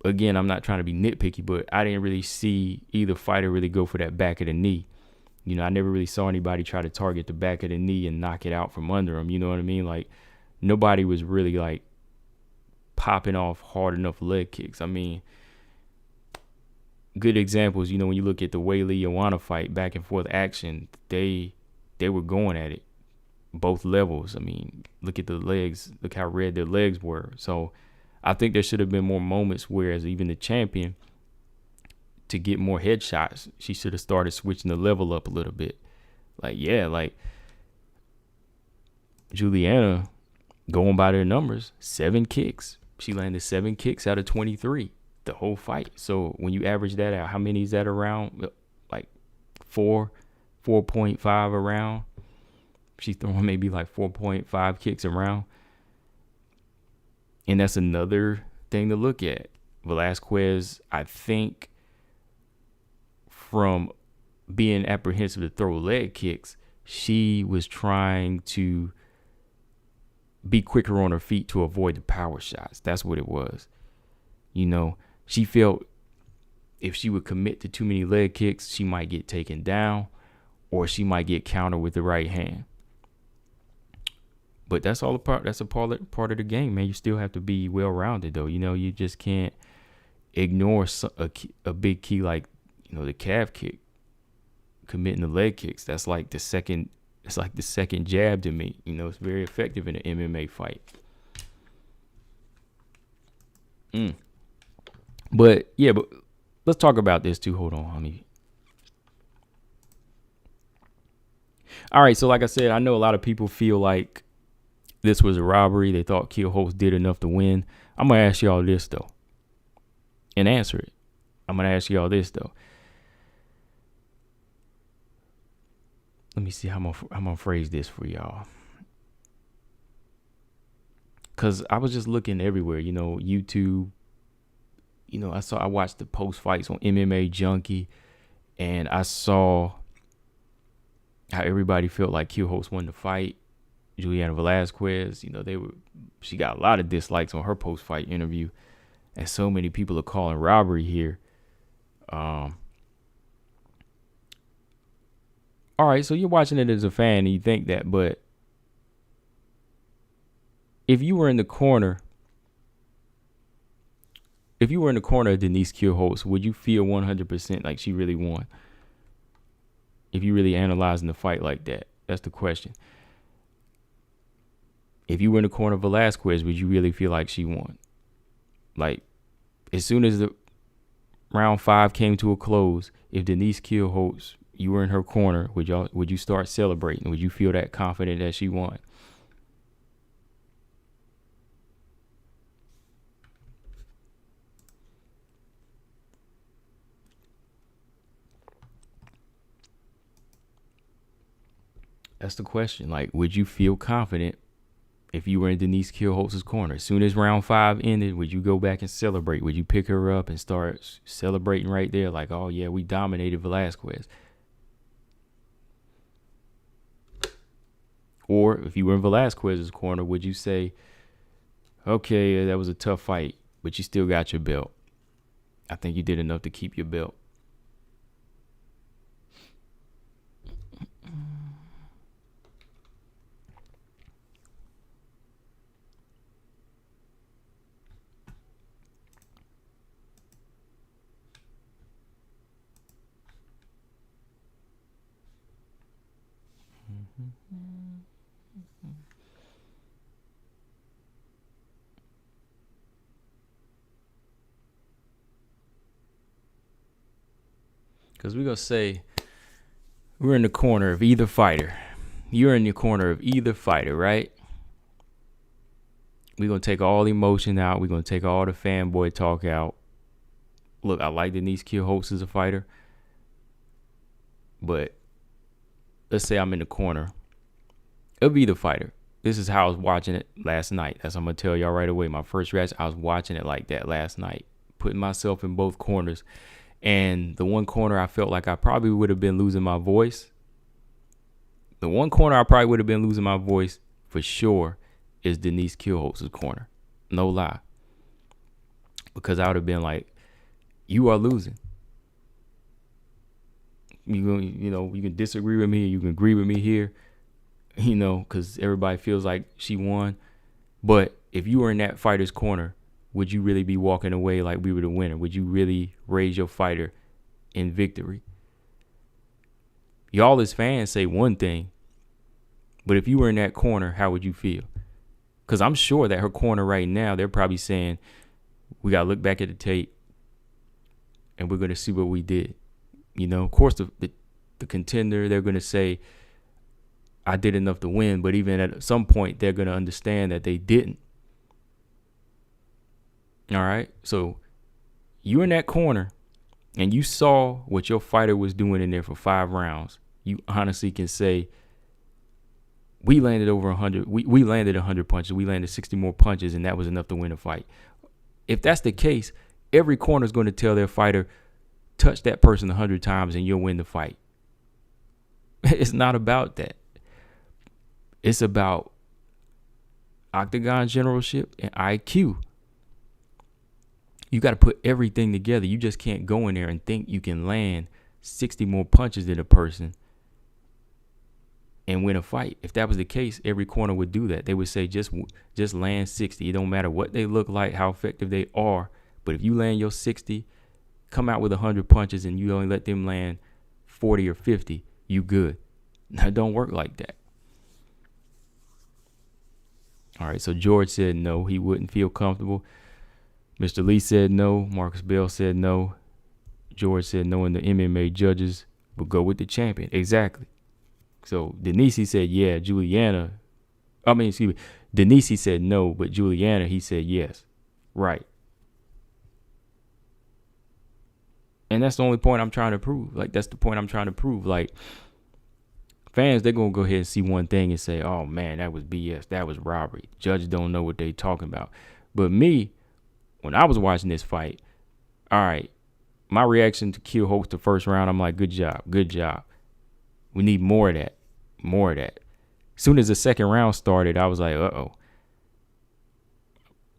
again, I'm not trying to be nitpicky, but I didn't really see either fighter really go for that back of the knee. I never really saw anybody try to target the back of the knee and knock it out from under them. You know what I mean? Like nobody was really like popping off hard enough leg kicks. I mean, good examples, when you look at the Weili Joanna fight, back and forth action, they were going at it both levels. I mean, look at the legs, look how red their legs were. So I think there should have been more moments where, as even the champion, to get more headshots, she should have started switching the level up a little bit. Like Juliana, going by their numbers, 7 kicks. She landed 7 kicks out of 23. the whole fight. So when you average that out, how many is that around? Like 4.5 around. She's throwing maybe like 4.5 kicks around. And that's another thing to look at. Velasquez, I think, from being apprehensive to throw leg kicks, she was trying to be quicker on her feet to avoid the power shots. That's what it was. You know, she felt if she would commit to too many leg kicks, she might get taken down or she might get countered with the right hand. But that's all a part. That's a part of the game, man. You still have to be well-rounded, though. You know, you just can't ignore a big key like, you know, the calf kick, committing the leg kicks. That's like the second. It's like the second jab to me. You know, it's very effective in an MMA fight. But yeah, but let's talk about this too. Hold on, homie. All right, so like I said, I know a lot of people feel like this was a robbery. They thought Kielholtz did enough to win. I'm going to ask y'all this, though, and answer it. I'm going to ask y'all this, though. Let me see how I'm going to phrase this for y'all. Because I was just looking everywhere, you know, YouTube. You know, I watched the post fights on MMA Junkie, and I saw how everybody felt like Kielholtz won the fight. Juliana Velasquez, you know, she got a lot of dislikes on her post-fight interview, and so many people are calling robbery here. All right, so you're watching it as a fan and you think that, but if you were in the corner of Denise Kielholtz, would you feel 100% like she really won? If you really analyzing the fight like that, that's the question. If you were in the corner of Velasquez, would you really feel like she won? Like, as soon as the round 5 came to a close, if Denise Kielholtz, you were in her corner, would you start celebrating? Would you feel that confident that she won? That's the question. Like, would you feel confident if you were in Denise Kielholtz's corner? As soon as round 5 ended, would you go back and celebrate? Would you pick her up and start celebrating right there? Like, oh, yeah, we dominated Velasquez. Or if you were in Velasquez's corner, would you say, okay, that was a tough fight, but you still got your belt. I think you did enough to keep your belt. Because we're going to say we're in the corner of either fighter. You're in the corner of either fighter, right? We're going to take all emotion out. We're going to take all the fanboy talk out. Look, I like Denise Kielholtz as a fighter. But let's say I'm in the corner of either fighter. This is how I was watching it last night. That's what I'm going to tell y'all right away. My first reaction, I was watching it like that last night. Putting myself in both corners. And the one corner I felt like I probably would have been losing my voice. The one corner I probably would have been losing my voice for sure is Denise Kielholtz's corner. No lie. Because I would have been like, you are losing. You can disagree with me. You can agree with me here. You know, because everybody feels like she won. But if you were in that fighter's corner, would you really be walking away like we were the winner? Would you really raise your fighter in victory? Y'all as fans say one thing, but if you were in that corner, how would you feel? Because I'm sure that her corner right now, they're probably saying, we got to look back at the tape and we're going to see what we did. You know, of course, the contender, they're going to say, I did enough to win. But even at some point, they're going to understand that they didn't. All right. So you're in that corner and you saw what your fighter was doing in there for 5 rounds, you honestly can say, we landed over 100. We landed 100 punches. We landed 60 more punches, and that was enough to win a fight. If that's the case, every corner is going to tell their fighter, touch that person 100 times and you'll win the fight. It's not about that. It's about octagon generalship and IQ. You got to put everything together. You just can't go in there and think you can land 60 more punches than a person and win a fight. If that was the case, every corner would do that. They would say just land 60. It don't matter what they look like, how effective they are, but if you land your 60, come out with 100 punches and you only let them land 40 or 50, you good. That don't work like that. All right, so George said no, he wouldn't feel comfortable. Mr. Lee said no. Marcus Bell said no. George said no, and the MMA judges would go with the champion. Exactly. So Denise, he said yeah. Denise, he said no, but Juliana, he said yes. Right. And that's the only point I'm trying to prove. Like, that's the point I'm trying to prove. Like, fans, they're going to go ahead and see one thing and say, oh, man, that was BS. That was robbery. Judges don't know what they talking about. But me, when I was watching this fight, all right, my reaction to Kielholtz the first round, I'm like, good job, good job. We need more of that, more of that. As soon as the second round started, I was like, uh-oh.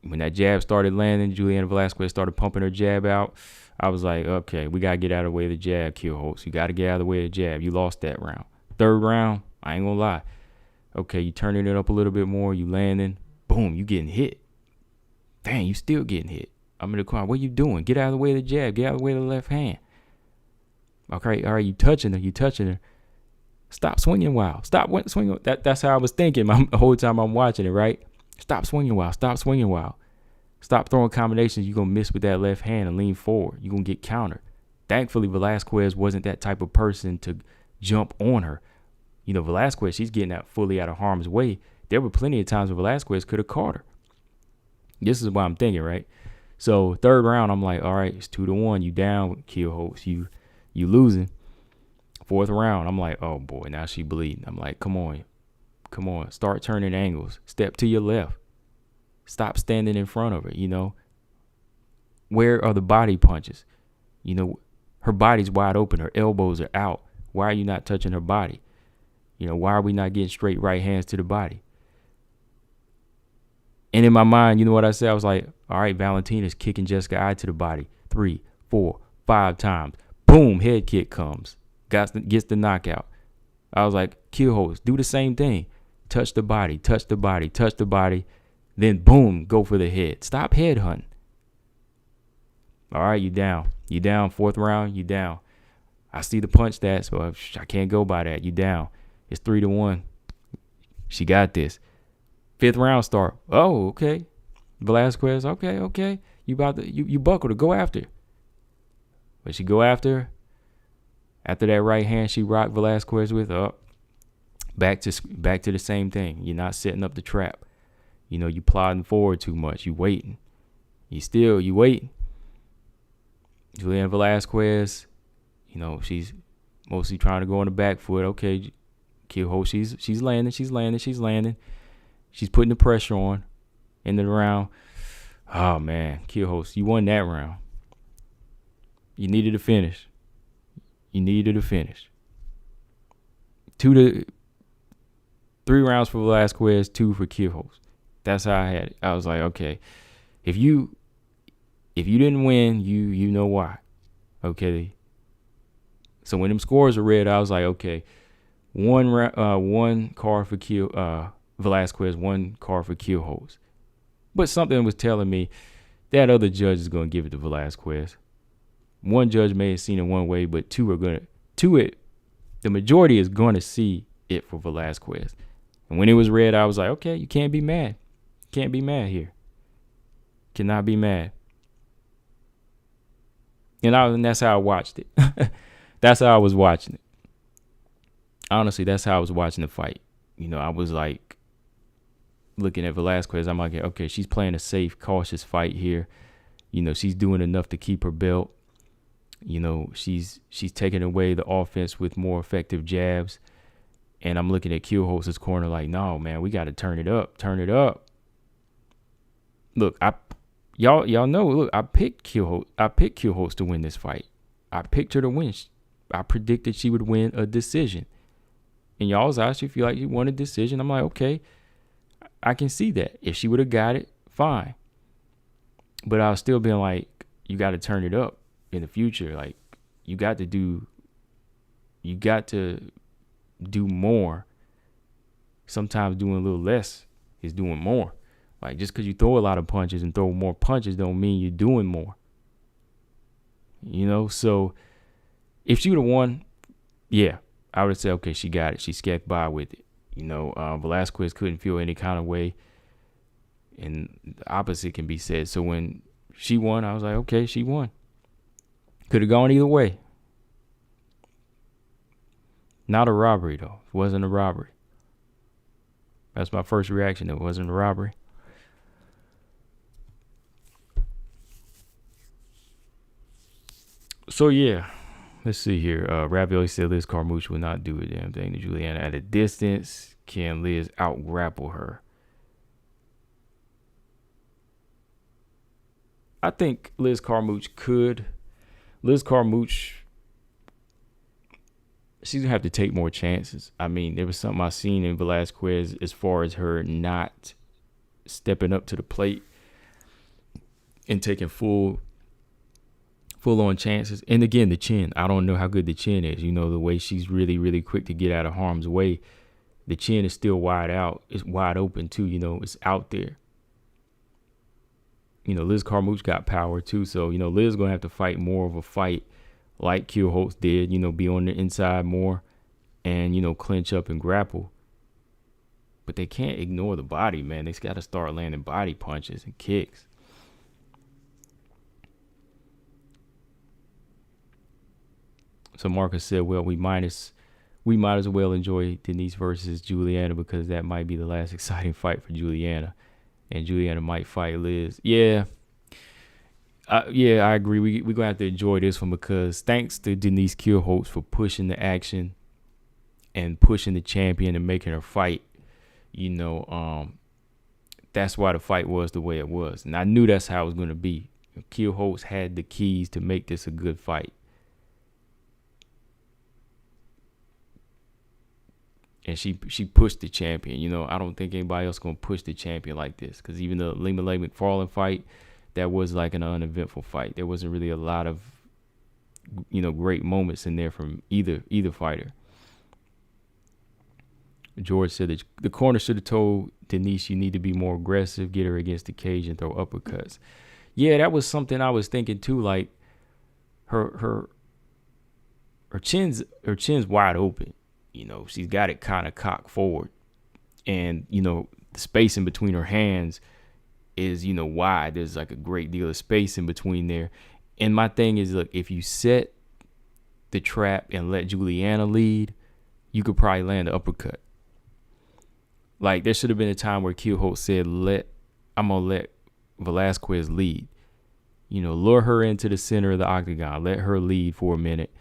When that jab started landing, Juliana Velasquez started pumping her jab out. I was like, okay, we got to get out of the way of the jab, Kielholtz. You got to get out of the way of the jab. You lost that round. Third round, I ain't going to lie. Okay, you turning it up a little bit more. You landing. Boom, you getting hit. Dang, you still getting hit. I'm in the corner. What you doing? Get out of the way of the jab. Get out of the way of the left hand. Okay, all right, you touching her. You touching her. Stop swinging wild. Stop swinging. That's how I was thinking the whole time I'm watching it, right? Stop swinging wild. Stop swinging wild. Stop throwing combinations you're going to miss with that left hand and lean forward. You're going to get countered. Thankfully, Velasquez wasn't that type of person to jump on her. You know, Velasquez, she's getting out fully out of harm's way. There were plenty of times where Velasquez could have caught her. This is what I'm thinking, right? So third round, I'm like, all right, it's 2-1. You down, Kielholtz. You losing. Fourth round, I'm like, oh boy, now she bleeding. I'm like, come on. Start turning angles. Step to your left. Stop standing in front of her, you know. Where are the body punches? You know, her body's wide open. Her elbows are out. Why are you not touching her body? You know, why are we not getting straight right hands to the body? And in my mind, you know what I said? I was like, all right, Valentina's kicking Jessica Eye to the body 3, 4, 5 times. Boom, head kick comes. Gets the knockout. I was like, Kielholtz, do the same thing. Touch the body, touch the body, touch the body. Then, boom, go for the head. Stop head hunting. All right, you down. You down. Fourth round, you down. I see the punch stats, so I can't go by that. You down. It's 3-1. She got this. Fifth round start. Oh, okay. Velasquez, okay. You buckle to go after. But she go after. After that right hand she rocked Velasquez with, back to the same thing. You're not setting up the trap. You know, you plodding forward too much. You waiting. You waiting. Juliana Velasquez, you know, she's mostly trying to go on the back foot. Okay, Kielholtz, she's landing. She's putting the pressure on. End of the round. Oh, man. Kielholtz, you won that round. You needed to finish. 3 rounds for Velasquez, 2 for Kielholtz. That's how I had it. I was like, okay, if you didn't win, you know why. Okay. So when them scores were read, I was like, okay, one card for Velasquez, 1 card for Kielholtz. But something was telling me that other judge is going to give it to Velasquez. One judge may have seen it one way, but the majority is going to see it for Velasquez. And when it was read, I was like, okay, you can't be mad. Can't be mad here. Cannot be mad. And that's how I watched it. That's how I was watching it. Honestly, that's how I was watching the fight. You know, I was like looking at Velasquez. I'm like, okay, she's playing a safe, cautious fight here. She's doing enough to keep her belt. She's taking away the offense with more effective jabs. And I'm looking at Kielholtz's corner like, no, man, we got to turn it up. Turn it up. Look, y'all know, look, I picked Kielholtz to win this fight. I picked her to win. I predicted she would win a decision. And y'all was asking if you like you won a decision. I'm like, okay, I can see that. If she would have got it, fine. But I was still being like, you got to turn it up in the future. Like, you got to do more. Sometimes doing a little less is doing more. Like, just because you throw a lot of punches and throw more punches don't mean you're doing more. So if she would have won, yeah, I would have said, okay, she got it. She skeked by with it. Velasquez couldn't feel any kind of way. And the opposite can be said. So when she won, I was like, okay, she won. Could have gone either way. Not a robbery, though. It wasn't a robbery. That's my first reaction. It wasn't a robbery. So, yeah. Let's see here. Ravioli said Liz Carmouche will not do a damn thing to Juliana at a distance. Can Liz out-grapple her? I think Liz Carmouche could. Liz Carmouche, she's going to have to take more chances. I mean, there was something I seen in Velasquez as far as her not stepping up to the plate and taking full-on chances. And again, the chin. I don't know how good the chin is. The way she's really, really quick to get out of harm's way. The chin is still wide out. It's wide open, too. It's out there. Liz Carmouche got power, too. So, Liz going to have to fight more of a fight like Kielholtz did, be on the inside more and, clinch up and grapple. But they can't ignore the body, man. They got to start landing body punches and kicks. So Marcus said, well, we might as well enjoy Denise versus Juliana because that might be the last exciting fight for Juliana. And Juliana might fight Liz. Yeah. I agree. We're going to have to enjoy this one because thanks to Denise Kielholtz for pushing the action and pushing the champion and making her fight, that's why the fight was the way it was. And I knew that's how it was going to be. Kielholtz had the keys to make this a good fight. And she pushed the champion. I don't think anybody else going to push the champion like this. Because even the Lima Lake McFarland fight, that was like an uneventful fight. There wasn't really a lot of, great moments in there from either fighter. George said that the corner should have told Denise you need to be more aggressive, get her against the cage and throw uppercuts. Yeah, that was something I was thinking too. Like her chin's wide open. She's got it kind of cocked forward. And, the space in between her hands is, wide. There's like a great deal of space in between there. And my thing is, look, if you set the trap and let Juliana lead, you could probably land an uppercut. Like, there should have been a time where Kielholtz said, I'm going to let Velasquez lead. Lure her into the center of the octagon. Let her lead for a minute.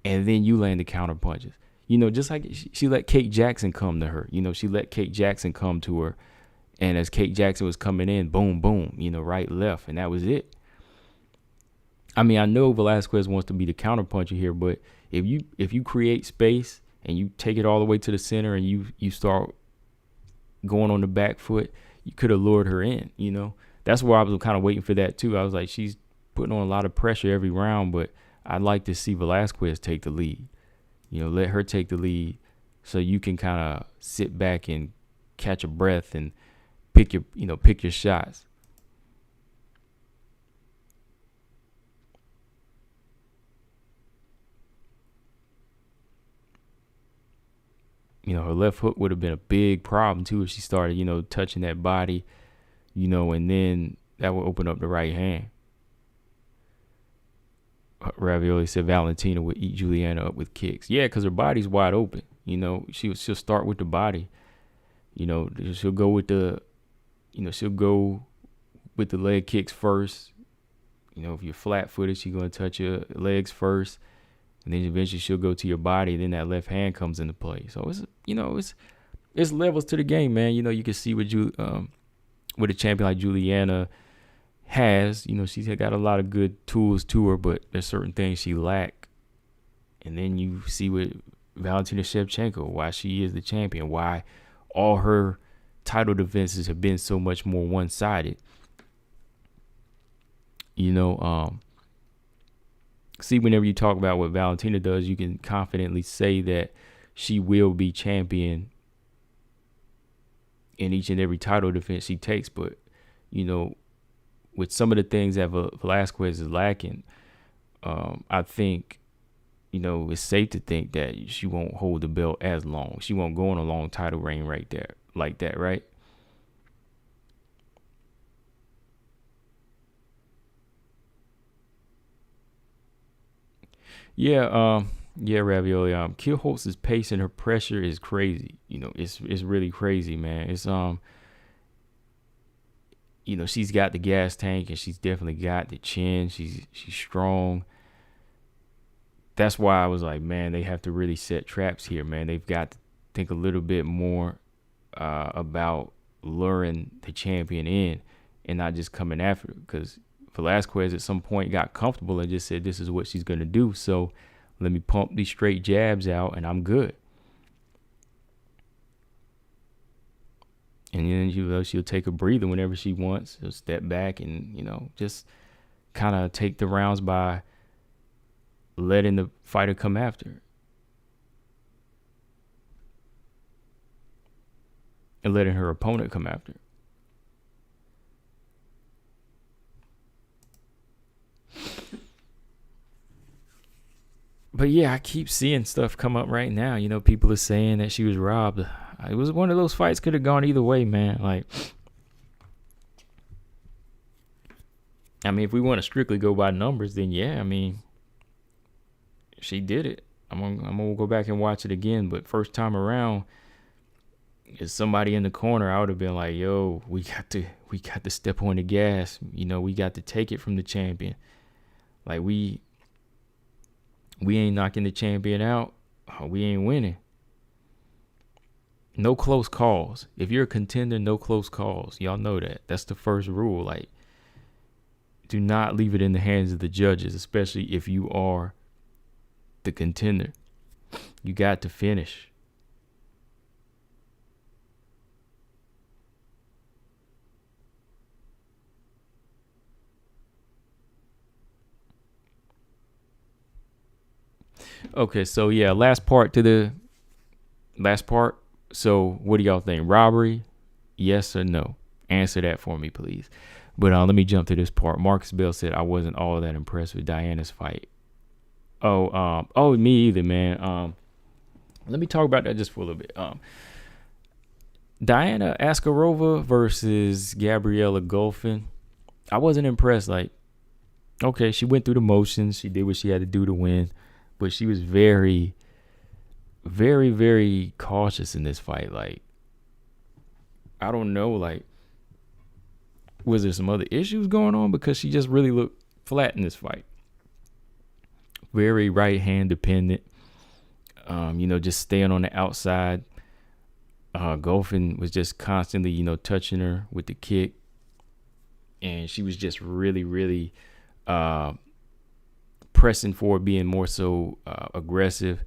And then you land the counter punches. Just like she let Kate Jackson come to her. She let Kate Jackson come to her. And as Kate Jackson was coming in, boom, boom, right, left. And that was it. I mean, I know Velasquez wants to be the counterpuncher here, but if you create space and you take it all the way to the center and you start going on the back foot, you could have lured her in, That's where I was kind of waiting for that, too. I was like, she's putting on a lot of pressure every round, but I'd like to see Velasquez take the lead. Let her take the lead so you can kind of sit back and catch a breath and pick your shots. Her left hook would have been a big problem too if she started, touching that body, and then that would open up the right hand. Ravioli said Valentina would eat Juliana up with kicks. Yeah, because her body's wide open. She'll start with the body. She'll go with the leg kicks first, If you're flat-footed, she's going to touch your legs first, and then eventually she'll go to your body. Then that left hand comes into play. So it's levels to the game, man. You can see with a champion like Juliana has. She's got a lot of good tools to her, but there's certain things she lack. And then you see with Valentina Shevchenko why she is the champion, why all her title defenses have been so much more one-sided. See, whenever you talk about what Valentina does, you can confidently say that she will be champion in each and every title defense she takes. But, with some of the things that Velasquez is lacking, I think, it's safe to think that she won't hold the belt as long. She won't go on a long title reign right there like that, right? Yeah, Ravioli. Kielholtz's pace and her pressure is crazy. It's really crazy, man. It's she's got the gas tank and she's definitely got the chin. She's strong. That's why I was like, man, they have to really set traps here, man. They've got to think a little bit more about luring the champion in and not just coming after her, because Velasquez at some point got comfortable and just said, this is what she's going to do. So let me pump these straight jabs out and I'm good. And then she'll take a breather whenever she wants. She'll step back and, just kind of take the rounds by letting the fighter come after her. And letting her opponent come after her. But yeah, I keep seeing stuff come up right now. People are saying that she was robbed. It was one of those fights, could have gone either way, man. Like, if we want to strictly go by numbers, then yeah, she did it. I'm gonna go back and watch it again. But first time around, is somebody in the corner, I would have been like, yo, we got to step on the gas. We got to take it from the champion. Like, we ain't knocking the champion out. We ain't winning. No close calls. If you're a contender, no close calls. Y'all know that. That's the first rule. Like, do not leave it in the hands of the judges, especially if you are the contender. You got to finish. Okay, so yeah, last part. So what do y'all think? Robbery? Yes or no? Answer that for me, please. But let me jump to this part. Marcus Bell said, I wasn't all that impressed with Diana's fight. Oh, me either, man. Let me talk about that just for a little bit. Diana Askarova versus Gabriella Golovin. I wasn't impressed. Like, okay, she went through the motions. She did what she had to do to win. But she was very, very, very cautious in this fight. Like, I don't know, like, was there some other issues going on? Because she just really looked flat in this fight. Very right hand dependent. Just staying on the outside. Golovin was just constantly, touching her with the kick. And she was just really, really pressing forward, being more so aggressive.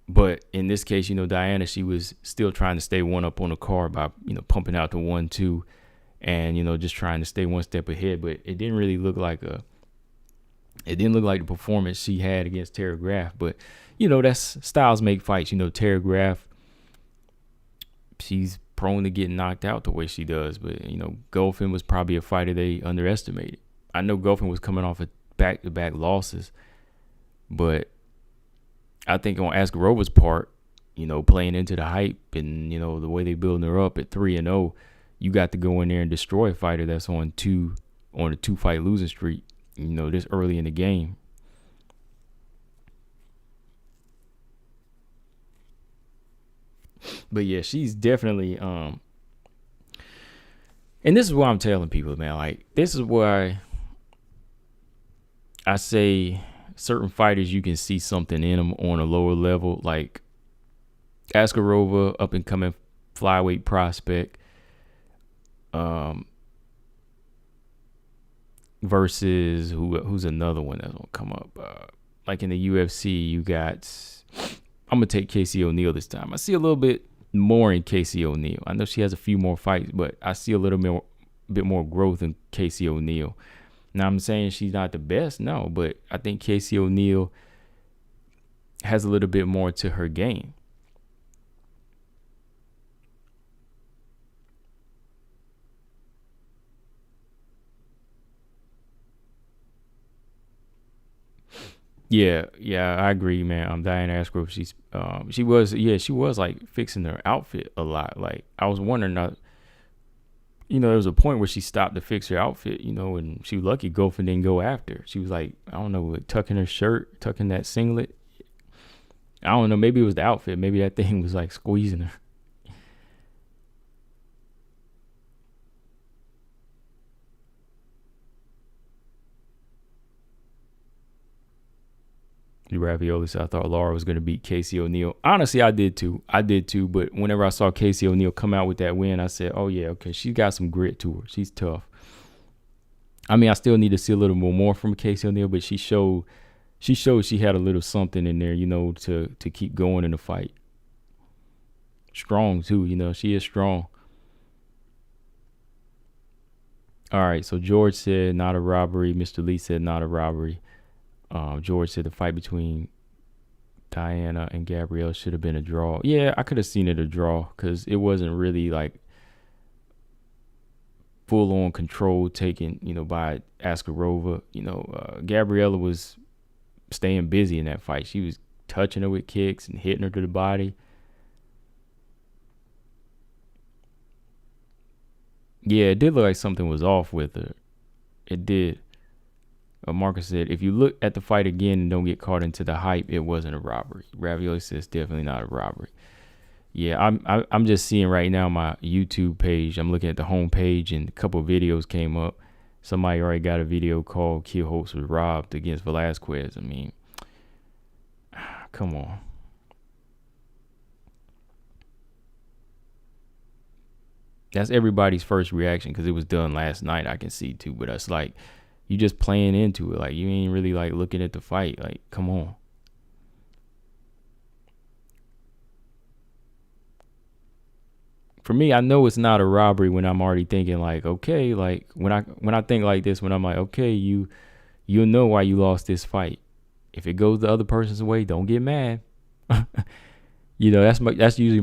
But in this case, Diana, she was still trying to stay one up on the card by, pumping out the 1-2 and, just trying to stay one step ahead. But it didn't really look like the performance she had against Tara Graf. But, that's styles make fights. Tara Graf, she's prone to getting knocked out the way she does. But, Golovin was probably a fighter they underestimated. I know Golovin was coming off of back-to-back losses, but I think on Askarova's part, playing into the hype and, the way they building her up at 3-0, you got to go in there and destroy a fighter that's on a 2-fight losing streak, this early in the game. But yeah, she's definitely and this is what I'm telling people, man. Like, this is why I say certain fighters, you can see something in them on a lower level, like Askarova, up and coming flyweight prospect, versus who's another one that's gonna come up. Like in the UFC, you got, I'm gonna take Casey O'Neill this time. I see a little bit more in Casey O'Neill. I know she has a few more fights, but I see a little bit more growth in Casey O'Neill. Now, I'm saying she's not the best, no, but I think Casey O'Neill has a little bit more to her game. Yeah, I agree, man. Diana Asgrove, she was like fixing her outfit a lot. Like, I was wondering, there was a point where she stopped to fix her outfit, and she was lucky Goffin didn't go after. She was like, I don't know, tucking her shirt, tucking that singlet. I don't know, maybe it was the outfit. Maybe that thing was like squeezing her. Ravioli said, I thought Laura was going to beat Casey O'Neill. Honestly, I did too. But whenever I saw Casey O'Neill come out with that win, I said, oh, yeah, okay, she's got some grit to her. She's tough. I mean, I still need to see a little more from Casey O'Neill, but she showed she had a little something in there, to keep going in the fight. Strong, too, she is strong. All right, so George said not a robbery. Mr. Lee said not a robbery. George said the fight between Diana and Gabrielle should have been a draw. Yeah, I could have seen it a draw because it wasn't really like full on control taken, by Askarova. Gabriella was staying busy in that fight. She was touching her with kicks and hitting her to the body. Yeah, it did look like something was off with her. It did. Marcus said, if you look at the fight again and don't get caught into the hype, it wasn't a robbery. Ravioli says, definitely not a robbery. Yeah, I'm just seeing right now my YouTube page. I'm looking at the home page and a couple of videos came up. Somebody already got a video called Kielholtz was robbed against Velasquez. I mean, come on. That's everybody's first reaction because it was done last night, I can see too. But it's like, you just playing into it. Like, you ain't really like looking at the fight. Like, come on. For me, I know it's not a robbery when I'm already thinking like, okay, like when I think like this, when I'm like, okay, you'll know why you lost this fight. If it goes the other person's way, don't get mad. That's usually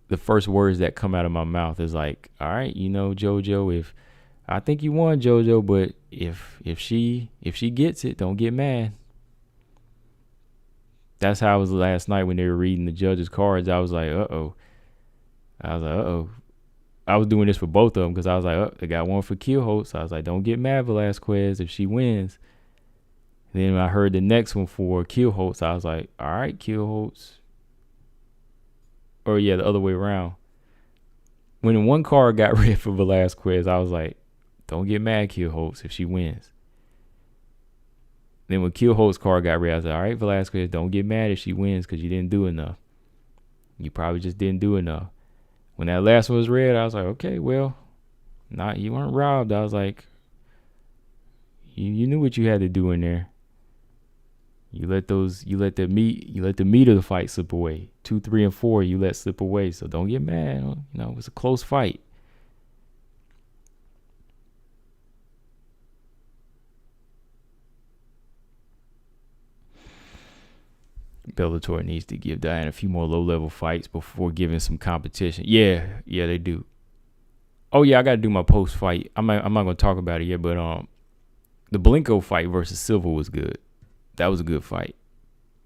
the first words that come out of my mouth is like, all right, JoJo, if I think you won, JoJo, but if she gets it, don't get mad. That's how it was last night when they were reading the judges' cards. I was like, uh-oh. I was doing this for both of them because I was like, oh, they got one for Kielholtz. I was like, don't get mad, Velasquez, if she wins. And then when I heard the next one for Kielholtz, I was like, all right, Kielholtz. Or, yeah, the other way around. When one card got read for Velasquez, I was like, don't get mad, Kielholtz, if she wins. Then when Kielholtz's card got read, I was like, all right, Velasquez, don't get mad if she wins because you didn't do enough. You probably just didn't do enough. When that last one was read, I was like, okay, well, you weren't robbed. I was like, you knew what you had to do in there. You let the meat of the fight slip away. 2, 3, and 4, you let slip away. So don't get mad. It was a close fight. Bellator needs to give Diana a few more low-level fights before giving some competition. Yeah, they do. Oh, yeah, I got to do my post-fight. I'm not going to talk about it yet, but the Blenko fight versus Silva was good. That was a good fight.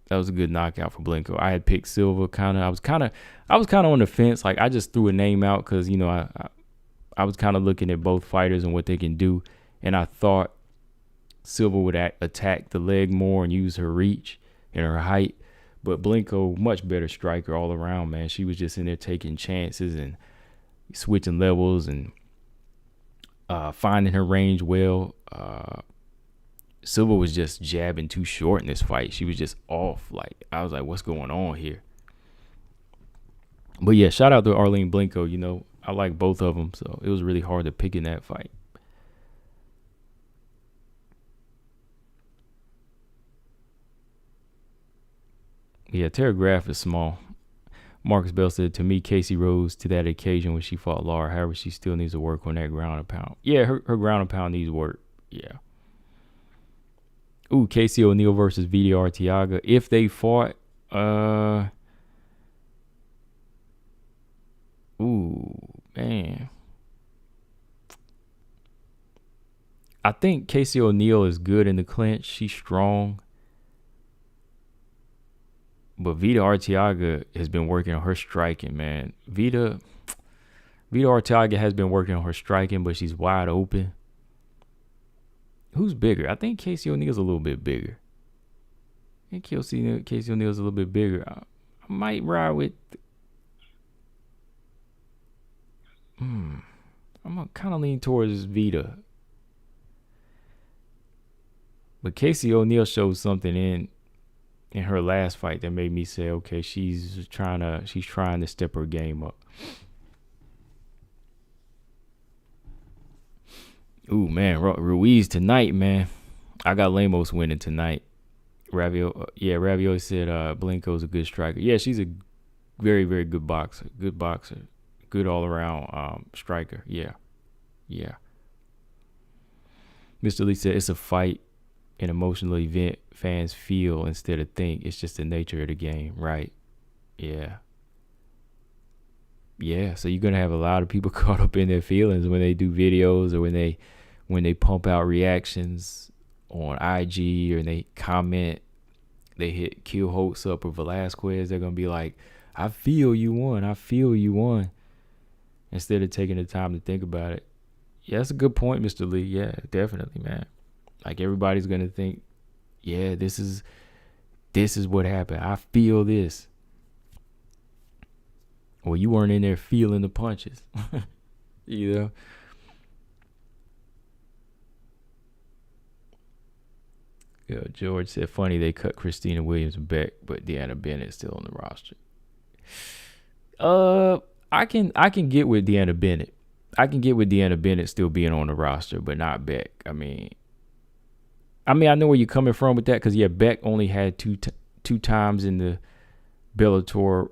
That was a good knockout for Blenko. I had picked Silva I was kind of on the fence. Like, I just threw a name out because, I was kind of looking at both fighters and what they can do, and I thought Silva would attack the leg more and use her reach and her height. But Blenko, much better striker all around, man. She was just in there taking chances and switching levels and finding her range well. Silva was just jabbing too short in this fight. She was just off. Like, I was like, what's going on here? But yeah, shout out to Arlene Blencowe. You know, I like both of them, so it was really hard to pick in that fight. Yeah, Tara Graff is small. Marcus Bell said, to me, Casey rose to that occasion when she fought Lara. However, she still needs to work on that ground and pound. Yeah, her ground and pound needs work. Yeah. Ooh, Casey O'Neill versus Vidi Arteaga. If they fought, ooh, man. I think Casey O'Neill is good in the clinch. She's strong. But Vidi Arteaga has been working on her striking, man. Vidi Arteaga has been working on her striking, but she's wide open. Who's bigger? I think Casey O'Neill's a little bit bigger. I think Casey O'Neill's a little bit bigger. I might ride with... I'm going to kind of lean towards Vita. But Casey O'Neill showed something in her last fight that made me say, okay, she's trying to step her game up. Ooh, man, Ruiz tonight, man. I got Lemos winning tonight. Ravioli said Blencowe's a good striker. Yeah, she's a very, very good boxer. Good all-around striker. Yeah. Mr. Lee said it's a fight, an emotional event fans feel instead of think. It's just the nature of the game, right? Yeah, so you're gonna have a lot of people caught up in their feelings when they do videos or when they pump out reactions on IG or they comment, they hit Kielholtz up or Velasquez. They're gonna be like, I feel you won, instead of taking the time to think about it. Yeah, that's a good point, Mr. Lee. Yeah, definitely, man. Like, everybody's gonna think, yeah, this is what happened. I feel this. Well, you weren't in there feeling the punches. You know? Yeah, George said, funny they cut Christina Williams back, but Deanna Bennett's still on the roster. I can get with Deanna Bennett. I can get with Deanna Bennett still being on the roster, but not Beck. I mean, I know where you're coming from with that, because yeah, Beck only had two times in the Bellator,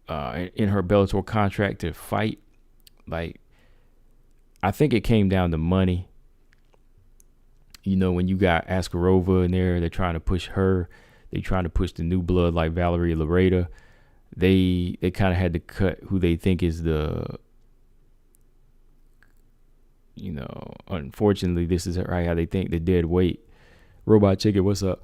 in her Bellator contract to fight. Like, I think it came down to money. You know, when you got Askarova in there, they're trying to push her. They're trying to push the new blood like Valerie Lareta. They kind of had to cut who they think is the, you know, unfortunately, this is right how they think, the dead weight. Robot Chicken, what's up?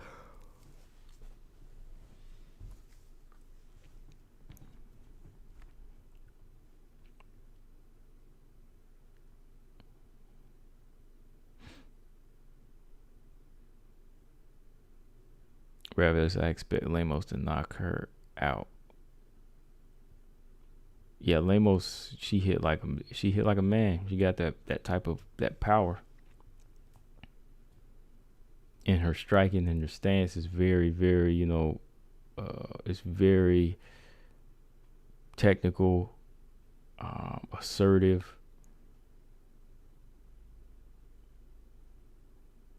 Ravis, I expect Lemos to knock her out. Yeah, Lemos, she hit like a man. She got that type of that power. And her striking and her stance is very, very, you know, it's very technical, assertive.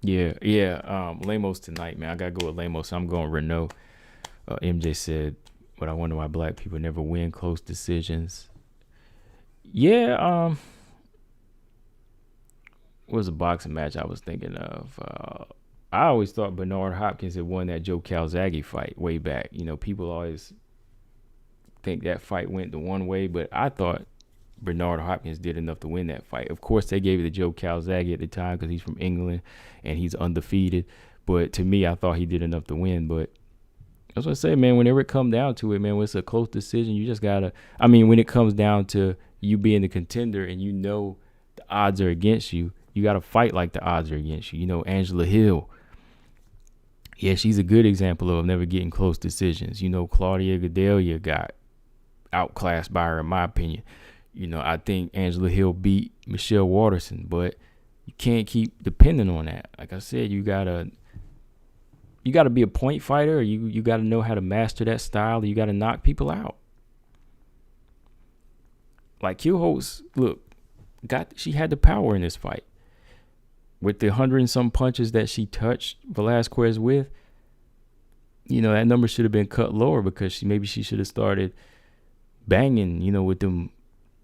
Yeah. Lemos tonight, man. I gotta go with Lemos. I'm going Renault. MJ said, but I wonder why black people never win close decisions. Yeah, was a boxing match I was thinking of. I always thought Bernard Hopkins had won that Joe Calzaghe fight way back. You know, people always think that fight went the one way, but I thought Bernard Hopkins did enough to win that fight. Of course, they gave it to Joe Calzaghe at the time because he's from England and he's undefeated. But to me, I thought he did enough to win. But that's what I say, man, whenever it comes down to it, man, when it's a close decision, you just got to, when it comes down to you being the contender and you know the odds are against you, you got to fight like the odds are against you. You know, Angela Hill, yeah, she's a good example of never getting close decisions. You know, Claudia Gadelha got outclassed by her, in my opinion. You know, I think Angela Hill beat Michelle Waterson, but You can't keep depending on that. Like I said, you gotta be a point fighter. You gotta know how to master that style. You gotta knock people out. Like Kielholtz, look, she had the power in this fight with the 100 and some punches that she touched Velasquez with. That number should have been cut lower because she should have started banging, with them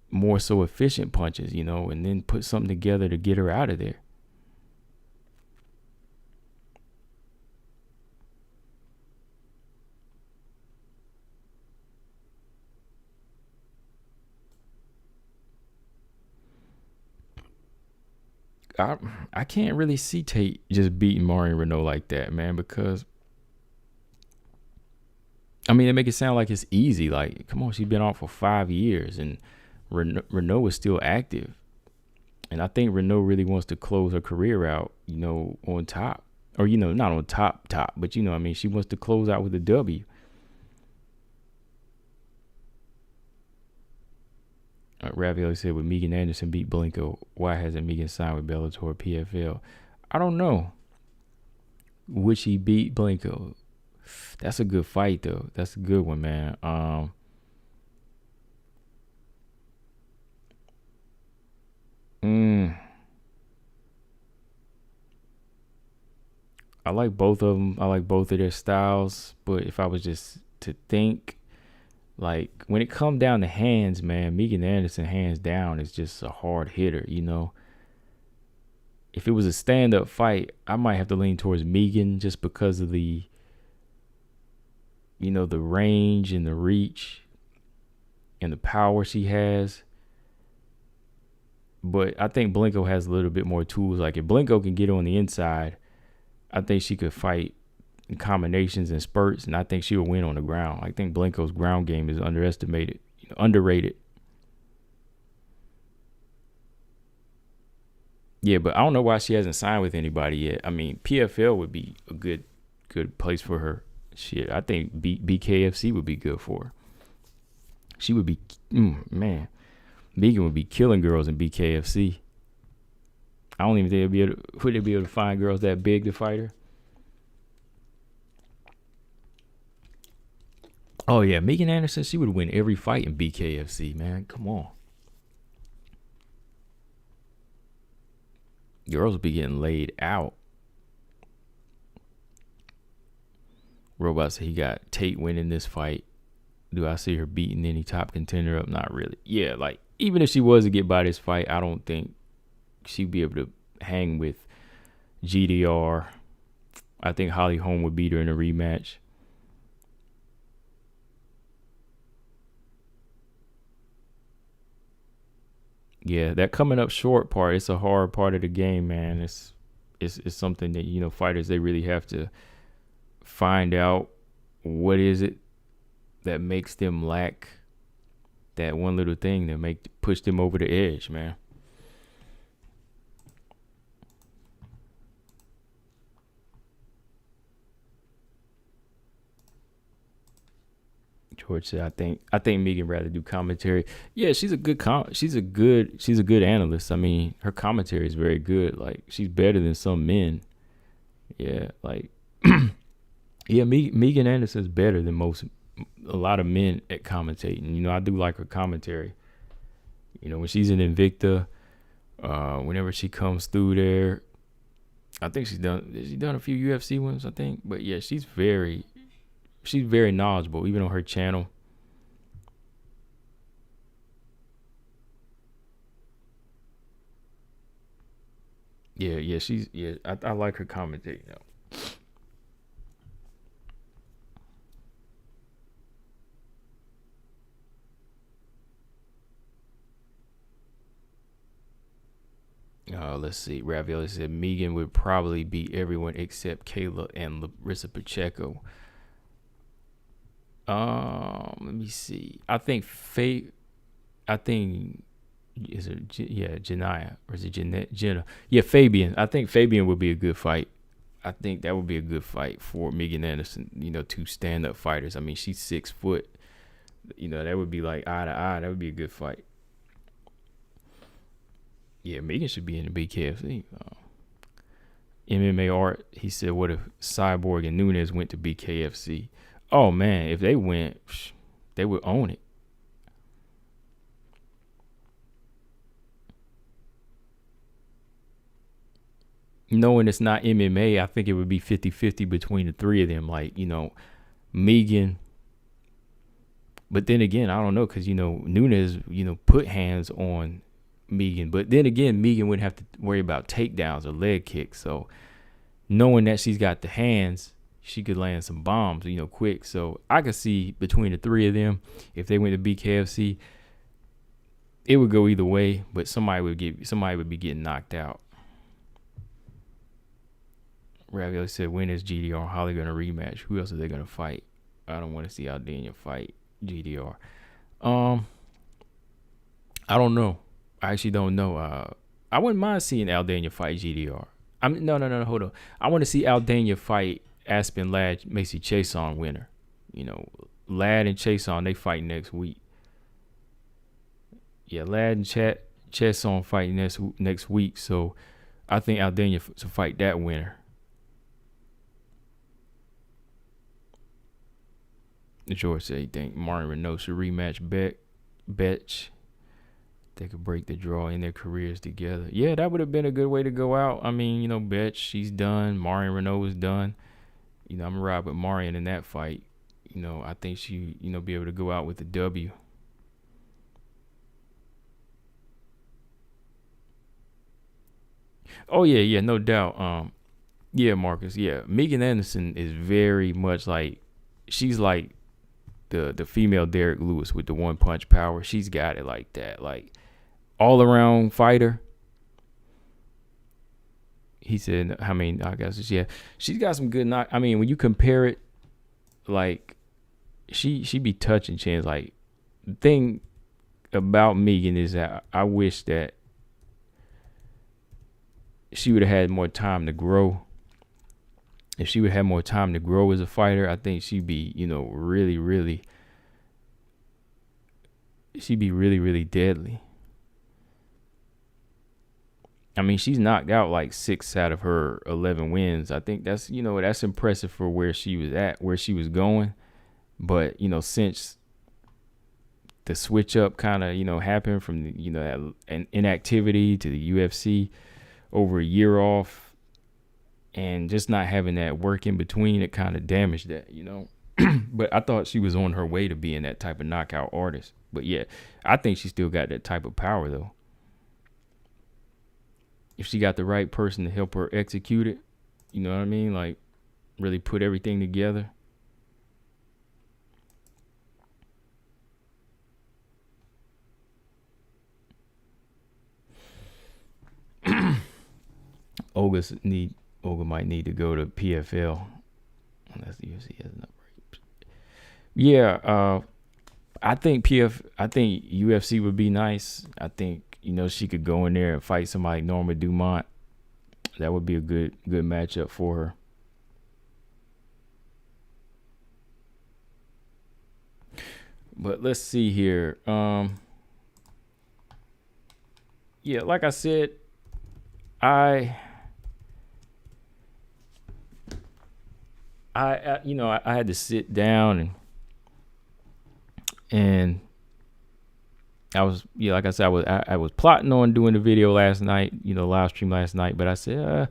more so efficient punches, and then put something together to get her out of there. I can't really see Tate just beating Marion Renault like that, man, because they make it sound like it's easy. Like, come on, she's been off for 5 years and Renault is still active. And I think Renault really wants to close her career out, on top. Or, not on top, but she wants to close out with a W. Ravioli said, with Megan Anderson beat Blanco, why hasn't Megan signed with Bellator PFL? I don't know. Would she beat Blanco? That's a good fight, though. That's a good one, man. I like both of them. I like both of their styles. But if I was just to think, like, when it comes down to hands, man, Megan Anderson, hands down, is just a hard hitter, If it was a stand-up fight, I might have to lean towards Megan just because of the, the range and the reach and the power she has. But I think Blanco has a little bit more tools. Like, if Blanco can get on the inside, I think she could fight in combinations and spurts, and I think she'll win on the ground. I think Blanco's ground game is underrated. Yeah, but I don't know why she hasn't signed with anybody yet. PFL would be a good place for her. Shit, I think BKFC would be good for her. She would be, man, Megan would be killing girls in BKFC. I don't even think would they be able to find girls that big to fight her? Oh, yeah, Megan Anderson, she would win every fight in BKFC, man. Come on. Girls would be getting laid out. Robot said he got Tate winning this fight. Do I see her beating any top contender up? Not really. Yeah, like, even if she was to get by this fight, I don't think she'd be able to hang with GDR. I think Holly Holm would beat her in a rematch. Yeah, that coming up short part, it's a hard part of the game, man. It's something that, fighters, they really have to find out what is it that makes them lack that one little thing that push them over the edge, man. George said, I think Megan rather do commentary. Yeah, she's a good analyst. Her commentary is very good. Like, she's better than some men. Yeah, like yeah, Megan Anderson's better than a lot of men at commentating. I do like her commentary. When she's in Invicta, whenever she comes through there, I think she's done a few UFC ones, I think. But yeah, she's very knowledgeable, even on her channel. Yeah, I like her commentating though. Let's see. Ravioli said Megan would probably beat everyone except Kayla and Larissa Pacheco. Let me see. I think is it Janaya or is it Jenna? Yeah, Fabian. I think Fabian would be a good fight. I think that would be a good fight for Megan Anderson. Two stand-up fighters. She's 6 foot. That would be like eye to eye. That would be a good fight. Yeah, Megan should be in the BKFC. MMA Art, he said, what if Cyborg and Nunes went to BKFC? Oh, man, if they went, they would own it. Knowing it's not MMA, I think it would be 50-50 between the three of them. Like, Megan. But then again, I don't know, because, Nunes, put hands on Megan. But then again, Megan wouldn't have to worry about takedowns or leg kicks. So knowing that she's got the hands, she could land some bombs, quick. So I could see between the three of them, if they went to BKFC, it would go either way. But somebody would be getting knocked out. Ravioli said, when is GDR Holly going to rematch? Who else are they going to fight? I don't want to see Aldana fight GDR. I don't know. I actually don't know. I wouldn't mind seeing Aldana fight GDR. No, hold on. I want to see Aldana fight Aspen Ladd, Macy Chason winner. Ladd and Chason, they fight next week. Yeah, Ladd and Chason fight next week. So I think Aldana to fight that winner. George said he think Martin Renault should rematch Betch. They could break the draw in their careers together. Yeah, that would have been a good way to go out. I mean, Betch, she's done. Marion Renault is done. I'm going to ride with Marion in that fight. I think she, be able to go out with the W. Oh, yeah, no doubt. Yeah, Marcus, yeah. Megan Anderson is very much like, she's like the female Derek Lewis with the one punch power. She's got it like that. Like, all around fighter. He said, I mean, I guess, yeah, she's got some good knock. I mean, when you compare it, like, she be touching chins. Like, the thing about Megan is that I wish that she would have had more time to grow. If she would have more time to grow as a fighter, I think she'd be, really, really deadly. I mean, she's knocked out like 6 out of her 11 wins. I think that's, that's impressive for where she was at, where she was going. But, since the switch up kind of, happened from, that inactivity to the UFC, over a year off, and just not having that work in between, it kind of damaged that, But I thought she was on her way to being that type of knockout artist. But yeah, I think she still got that type of power, though. If she got the right person to help her execute it, you know what I mean? Like, really put everything together. Olga might need to go to PFL unless the UFC has enough breaks. Yeah, I think UFC would be nice. I think she could go in there and fight somebody like Norma Dumont. That would be a good matchup for her. But let's see here. Yeah, like I said, I had to sit down and I was, like I said, I was plotting on doing the video last night, live stream last night, but I said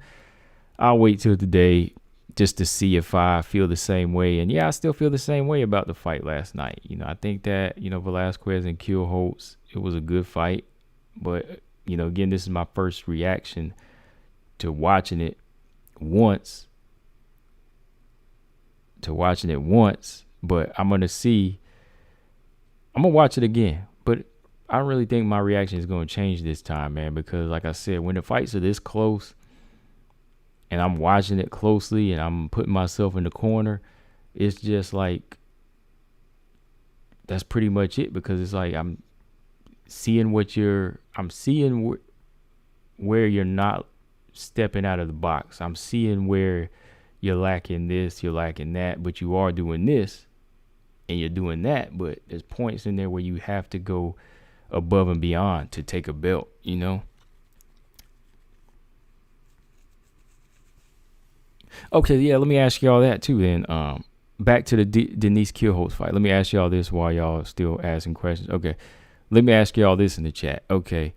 I'll wait till today just to see if I feel the same way. And yeah, I still feel the same way about the fight last night. I think that, Velasquez and Kielholtz, it was a good fight, but again, this is my first reaction to watching it once. But I'm going to watch it again. But I don't really think my reaction is going to change this time, man, because like I said, when the fights are this close and I'm watching it closely and I'm putting myself in the corner, it's just like, that's pretty much it, because it's like I'm seeing where you're not stepping out of the box. I'm seeing where you're lacking this, you're lacking that, but you are doing this and you're doing that. But there's points in there where you have to go above and beyond to take a belt, Okay, yeah, let me ask y'all that too then. Back to the Denise Kielholtz fight. Let me ask y'all this while y'all still asking questions. Okay, let me ask y'all this in the chat. Okay,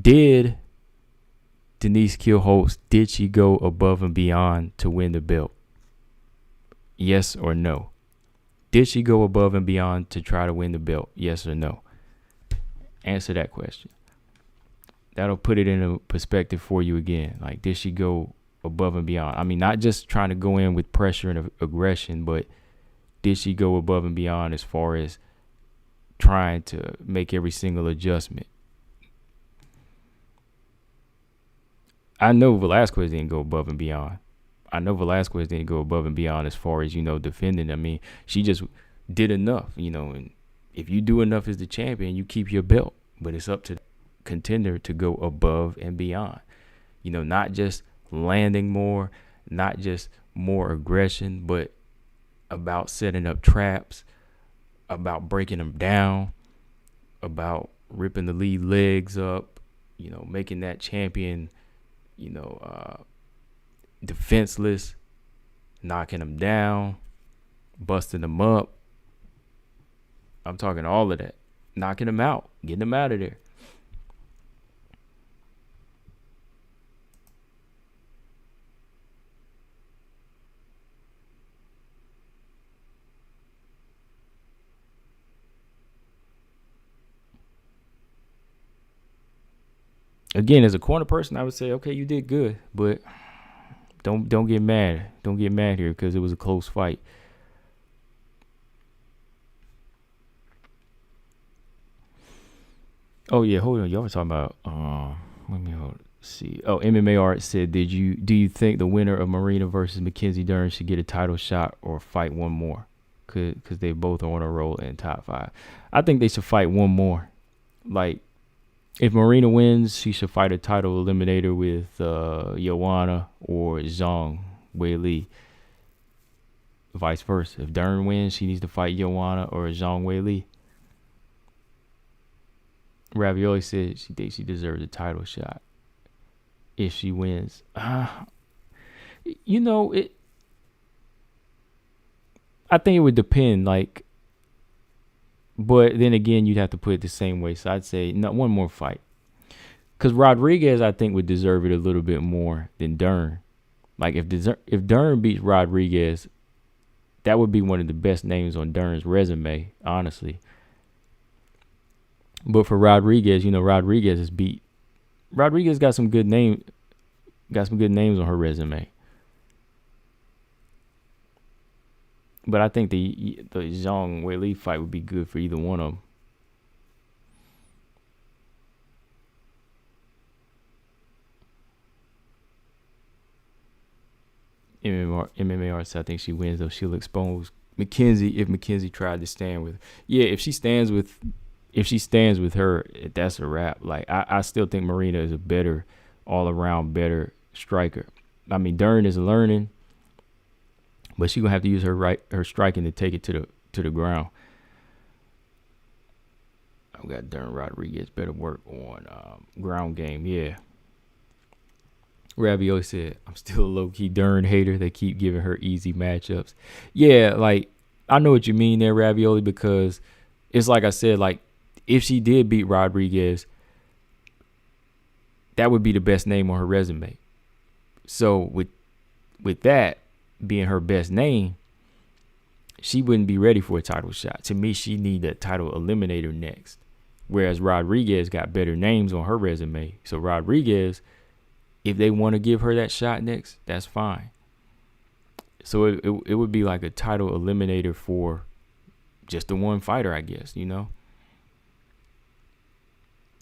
did Denise Kielholtz, did she go above and beyond to win the belt? Yes or no? Did she go above and beyond to try to win the belt? Yes or no? Answer that question. That'll put it in a perspective for you again. Like, did she go above and beyond? I mean, not just trying to go in with pressure and aggression, but did she go above and beyond as far as trying to make every single adjustment? I know Velasquez didn't go above and beyond. I know Velasquez didn't go above and beyond as far as, defending. I mean, she just did enough, and if you do enough as the champion, you keep your belt. But it's up to the contender to go above and beyond. Not just landing more, not just more aggression, but about setting up traps, about breaking them down, about ripping the lead legs up, making that champion, defenseless, knocking them down, busting them up. I'm talking all of that. Knocking them out, getting them out of there. Again, as a corner person, I would say, okay, you did good, but don't get mad. Don't get mad here because it was a close fight. Oh yeah, hold on. Y'all were talking about let me see. Oh, MMA Art said, do you think the winner of Marina versus Mackenzie Dern should get a title shot or fight one more? Because they both are on a roll in top 5. I think they should fight one more. Like, if Marina wins, she should fight a title eliminator with Joanna or Zhang Weili. Vice versa. If Dern wins, she needs to fight Joanna or Zhang Weili. Ravioli said she thinks she deserves a title shot if she wins. I think it would depend. But then again, you'd have to put it the same way. So I'd say one more fight. Because Rodriguez, I think, would deserve it a little bit more than Dern. Like, if Dern beats Rodriguez, that would be one of the best names on Dern's resume, honestly. But for Rodriguez, Rodriguez is beat. Rodriguez got some good names on her resume. But I think the Zhang Weili fight would be good for either one of them. MMA Arts, I think she wins, though. She'll expose Mackenzie if Mackenzie tried to stand with her. Yeah, if she stands with her, that's a wrap. Like, I still think Marina is a better, all-around better striker. I mean, Dern is learning, but she's gonna have to use her striking to take it to the ground. I've got Dern Rodriguez better work on ground game. Yeah. Ravioli said, I'm still a low-key Dern hater. They keep giving her easy matchups. Yeah, like, I know what you mean there, Ravioli, because it's like I said, like, if she did beat Rodriguez, that would be the best name on her resume. So with that being her best name, she wouldn't be ready for a title shot. To me, she need a title eliminator next. Whereas Rodriguez got better names on her resume. So Rodriguez, if they want to give her that shot next, that's fine. So it would be like a title eliminator for just the one fighter, I guess,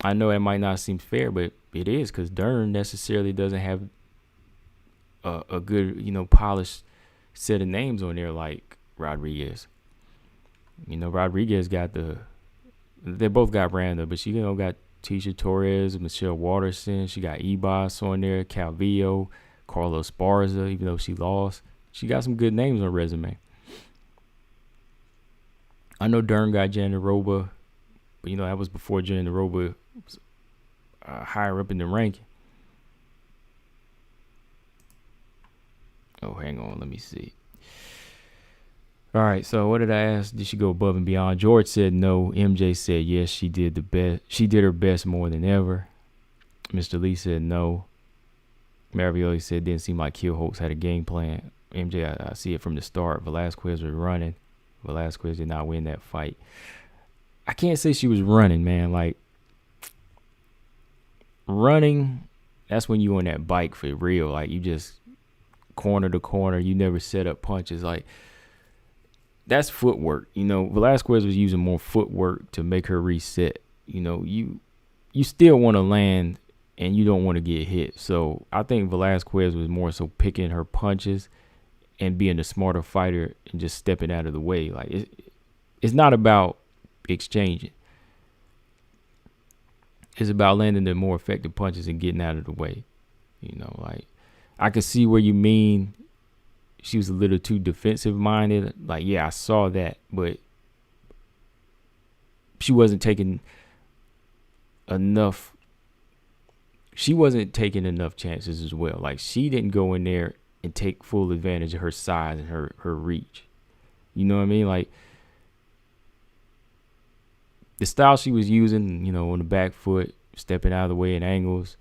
I know it might not seem fair, but it is, because Dern necessarily doesn't have a good, polished set of names on there like Rodriguez. Rodriguez got they both got Randa, but she got Tisha Torres, Michelle Waterson. She got Ebos on there, Calvillo, Carlos Esparza, even though she lost. She got some good names on her resume. I know Dern got Jandiroba, but that was before Jandiroba was higher up in the ranking. Oh, hang on. Let me see. All right. So what did I ask? Did she go above and beyond? George said no. MJ said yes. She did the best. She did her best more than ever. Mr. Lee said no. Marioli said didn't seem like Kielholtz had a game plan. MJ, I see it from the start. Velasquez was running. Velasquez did not win that fight. I can't say she was running, man. Like, running, that's when you on that bike for real. Like, you just corner to corner. You never set up punches. Like, that's footwork. You know, Velasquez was using more footwork to make her reset. You know, you still want to land and you don't want to get hit. So I think Velasquez was more so picking her punches and being a smarter fighter and just stepping out of the way. Like, it's not about exchanging. It's about landing the more effective punches and getting out of the way. You know, like, I could see where you mean she was a little too defensive minded. Like, yeah, I saw that, but she wasn't taking enough. She wasn't taking enough chances as well. Like, she didn't go in there and take full advantage of her size and her reach. You know what I mean? Like, the style she was using, you know, on the back foot, stepping out of the way in angles.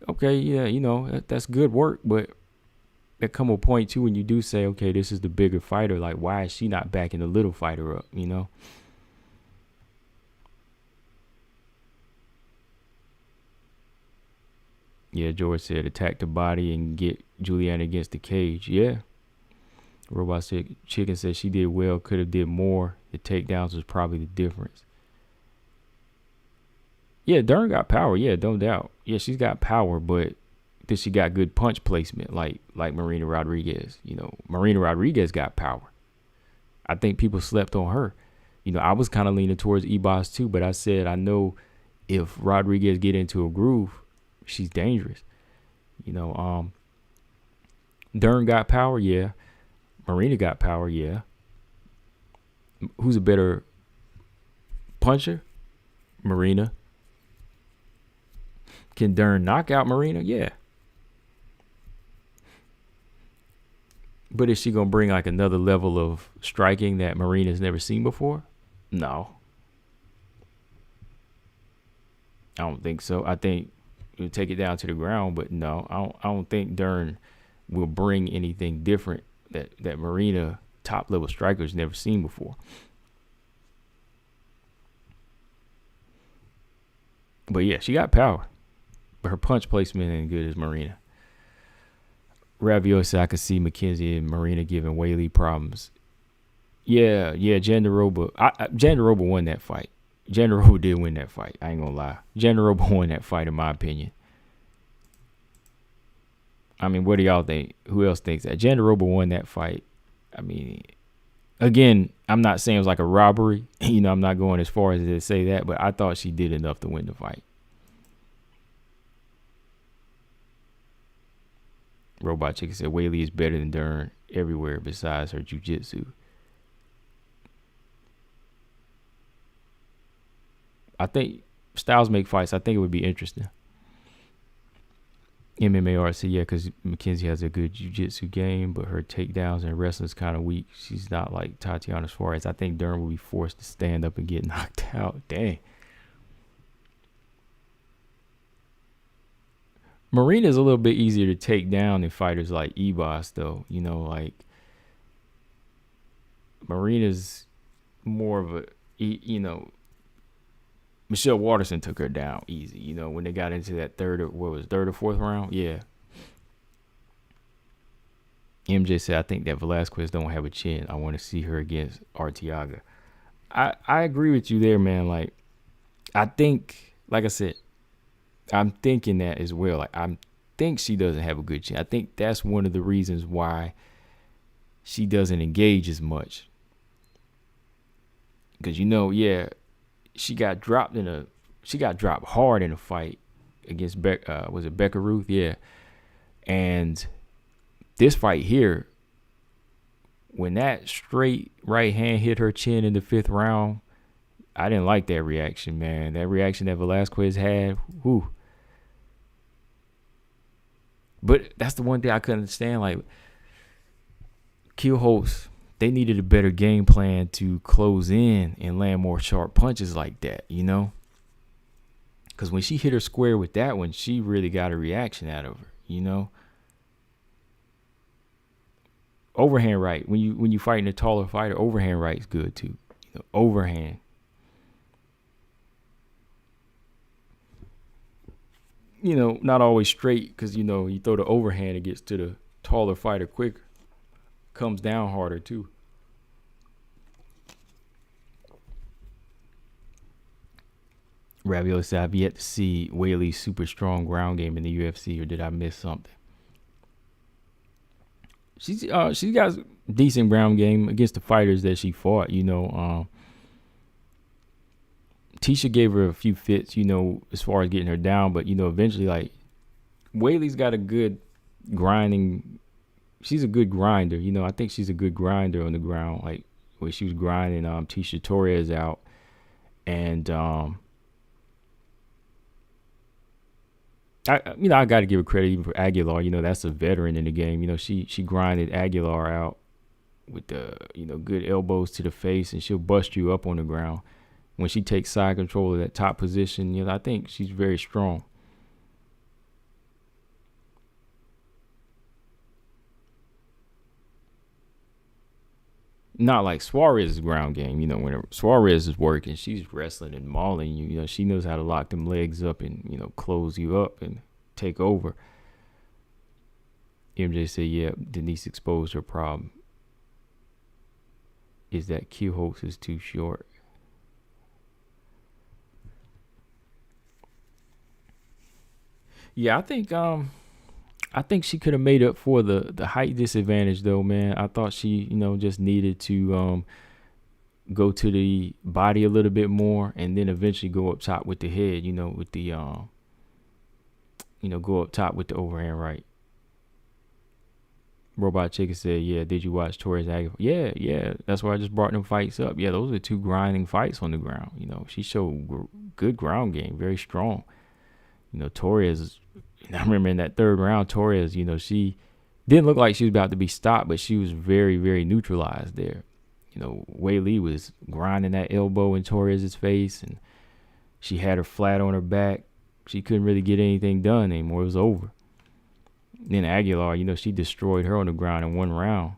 Okay, yeah, you know, that's good work, but there come a point too when you do say, okay, this is the bigger fighter. Like, why is she not backing the little fighter up, you know? Yeah, George said attack the body and get Juliana against the cage. Yeah. Robot said, Chicken said she did well, could have did more. The takedowns was probably the difference. Yeah, Dern got power. Yeah, no doubt. Yeah, she's got power, but does she got good punch placement like Marina Rodriguez? You know, Marina Rodriguez got power. I think people slept on her. You know, I was kind of leaning towards Ebos too, but I said I know if Rodriguez get into a groove, she's dangerous. You know, Dern got power, yeah. Marina got power, yeah. Who's a better puncher? Marina. Can Dern knock out Marina? Yeah. But is she going to bring like another level of striking that Marina's never seen before? No. I don't think so. I think it'll take it down to the ground, but no, I don't think Dern will bring anything different that Marina top level strikers never seen before. But yeah, she got power. But her punch placement ain't good as Marina. Ravioli said I could see Mackenzie and Marina giving Whaley problems. Yeah, Jandaroba. Jandaroba won that fight. Jandaroba did win that fight. I ain't gonna lie. Jandaroba won that fight in my opinion. I mean, what do y'all think? Who else thinks that? Jandaroba won that fight. I mean, again, I'm not saying it was like a robbery. You know, I'm not going as far as to say that, but I thought she did enough to win the fight. Robot Chicken said Whaley is better than Dern everywhere besides her jiu-jitsu. I think styles make fights. I think it would be interesting. MMARC, yeah, because Mackenzie has a good jiu-jitsu game, but her takedowns and wrestling is kind of weak. She's not like Tatiana Suarez. I think Dern will be forced to stand up and get knocked out. Dang. Marina's a little bit easier to take down than fighters like Ebos, though. You know, like Marina's more of a, you know, Michelle Waterson took her down easy, you know, when they got into that third or fourth round? Yeah. MJ said, I think that Velasquez don't have a chin. I want to see her against Arteaga. I agree with you there, man. Like, I think, like I said, I'm thinking that as well. Like, I think she doesn't have a good chin. I think that's one of the reasons why she doesn't engage as much. Because, you know, yeah, she got dropped hard in a fight against was it Becca Ruth? Yeah. And this fight here, when that straight right hand hit her chin in the 5th round, I didn't like that reaction, man. That reaction that Velasquez had, whew. But that's the one thing I couldn't understand. Like, Kielholtz, they needed a better game plan to close in and land more sharp punches like that, you know? Because when she hit her square with that one, she really got a reaction out of her, you know? Overhand right. When you fighting a taller fighter, overhand right is good too. You know, overhand. You know, not always straight because, you know, you throw the overhand, it gets to the taller fighter quicker. Comes down harder too. Ravioli said, I've yet to see Whaley's super strong ground game in the UFC, or did I miss something? She's got decent ground game against the fighters that she fought. You know, Tisha gave her a few fits, you know, as far as getting her down, but you know, eventually, like, Whaley's got a good grinding. She's a good grinder, you know. I think she's a good grinder on the ground, like where she was grinding Tisha Torres out, and I got to give her credit even for Aguilar. You know, that's a veteran in the game. You know, she grinded Aguilar out with the, you know, good elbows to the face, and she'll bust you up on the ground. When she takes side control of that top position, you know, I think she's very strong. Not like Suarez's ground game. You know, when Suarez is working, she's wrestling and mauling you. You know, she knows how to lock them legs up and, you know, close you up and take over. MJ said, yeah, Denise exposed her problem. Is that Kielholtz is too short. Yeah, I think she could have made up for the height disadvantage though, man. I thought she, you know, just needed to go to the body a little bit more and then eventually go up top with the head, you know, with the you know, go up top with the overhand right. Robot Chicken said, yeah, did you watch Torres Aguilar? Yeah. That's why I just brought them fights up. Yeah, those are two grinding fights on the ground. You know, she showed good ground game, very strong. You know, Torres, I remember in that third round, Torres, you know, she didn't look like she was about to be stopped, but she was very, very neutralized there. You know, Wei Li was grinding that elbow in Torres's face, and she had her flat on her back. She couldn't really get anything done anymore. It was over. Then Aguilar, you know, she destroyed her on the ground in one round,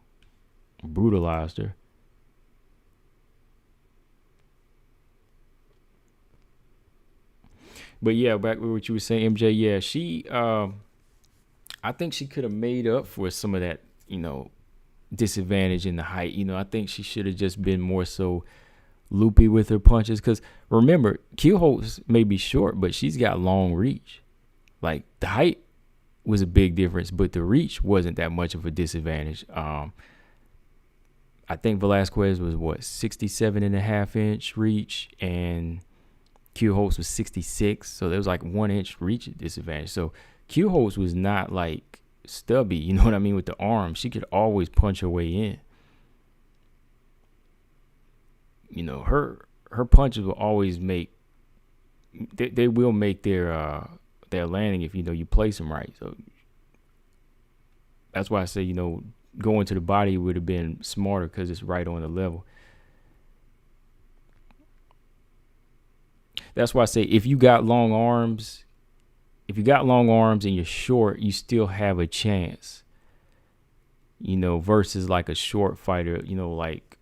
brutalized her. But yeah, back with what you were saying, MJ. Yeah, she, I think she could have made up for some of that, you know, disadvantage in the height. You know, I think she should have just been more so loopy with her punches. Because remember, Kielholtz may be short, but she's got long reach. Like, the height was a big difference, but the reach wasn't that much of a disadvantage. I think Velasquez was 67.5-inch reach, and Kielholtz was 66, so there was like 1 inch reach disadvantage. So Kielholtz was not like stubby, you know what I mean, with the arm. She could always punch her way in. You know, her punches will always make, they will make their landing if, you know, you place them right. So that's why I say, you know, going to the body would have been smarter because it's right on the level. That's why I say if you got long arms and you're short, you still have a chance. You know, versus like a short fighter, you know, like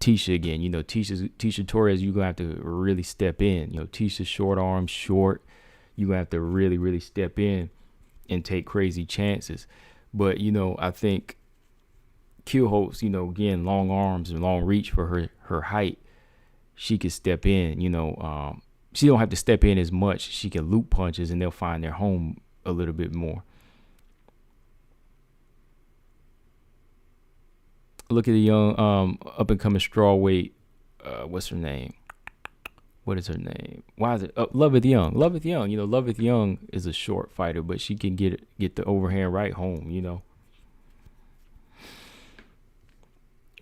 Tisha again. You know, Tisha Torres, you're gonna have to really step in. You know, Tisha short arms, short. You're gonna have to really, really step in and take crazy chances. But, you know, I think Kielholtz, you know, again, long arms and long reach for her height, she could step in, you know, she don't have to step in as much. She can loop punches and they'll find their home a little bit more. Look at the young up and coming strawweight. What's her name? What is her name? Why is it Loveth Young? Loveth Young. You know, Loveth Young is a short fighter, but she can get the overhand right home. You know.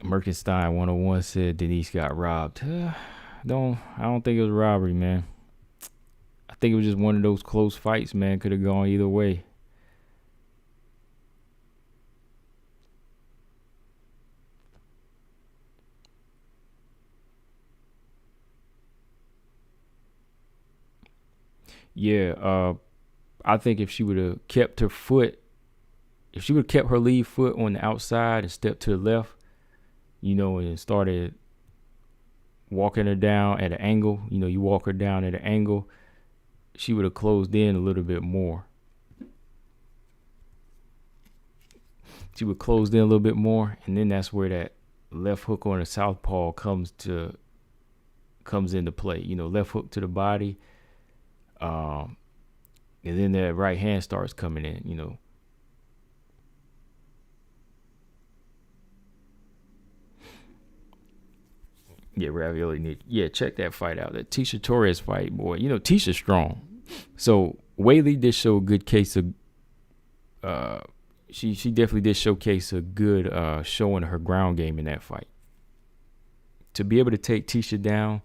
Merkenstein 101 said Denise got robbed. I don't think it was robbery, man. I think it was just one of those close fights, man. Could have gone either way. Yeah, I think if she would have kept her foot, if she would have kept her lead foot on the outside and stepped to the left, and started walking her down at an angle, you walk her down at an angle, she would have closed in a little bit more. She would close in a little bit more, and then that's where that left hook on the southpaw comes into play. Left hook to the body, and then that right hand starts coming in. Yeah, Ravioli. Check that fight out. That Tisha Torres fight, boy. Tisha's strong. So Whaley did show a good case of. She definitely did showcase a good showing her ground game in that fight. To be able to take Tisha down,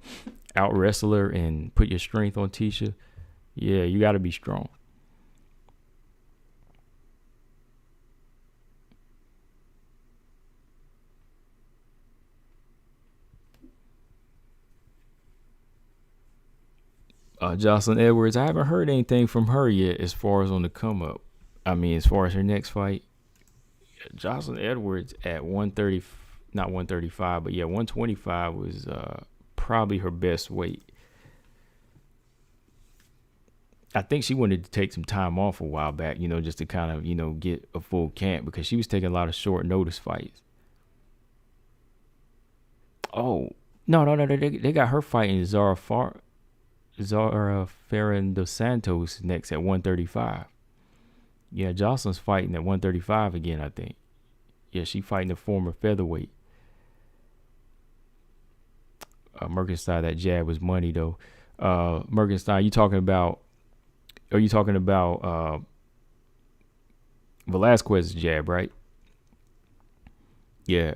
out wrestle her, and put your strength on Tisha, yeah, you got to be strong. Jocelyn Edwards, I haven't heard anything from her yet as far as on the come up. I mean, as far as her next fight, Jocelyn Edwards at 130, not 135, but 125 was probably her best weight. I think she wanted to take some time off a while back, just to kind of, get a full camp because she was taking a lot of short notice fights. Oh, no. They got her fighting Zara Ferran dos Santos next at 135. Yeah, Jocelyn's fighting at 135 again, I think. Yeah, she fighting the former featherweight. Merkenstein, that jab was money though. Merkenstein, are you talking about Velasquez's jab, right? Yeah,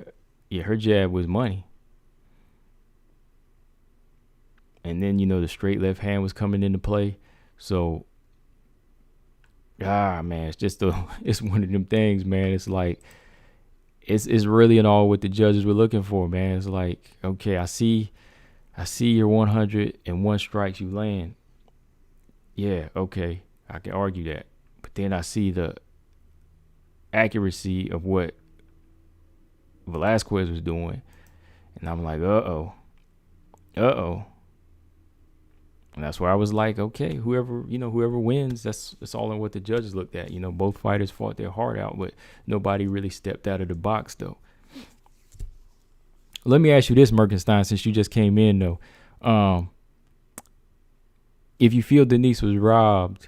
her jab was money. And then, the straight left hand was coming into play. So, man, it's just it's one of them things, man. It's like, it's really in all what the judges were looking for, man. It's like, okay, I see your 101 strikes you land. Yeah, okay, I can argue that. But then I see the accuracy of what Velasquez was doing. And I'm like, uh-oh. And that's where I was like, okay, whoever wins, that's all in what the judges looked at. Both fighters fought their heart out, but nobody really stepped out of the box, though. Let me ask you this, Merkenstein, since you just came in, though. If you feel Denise was robbed,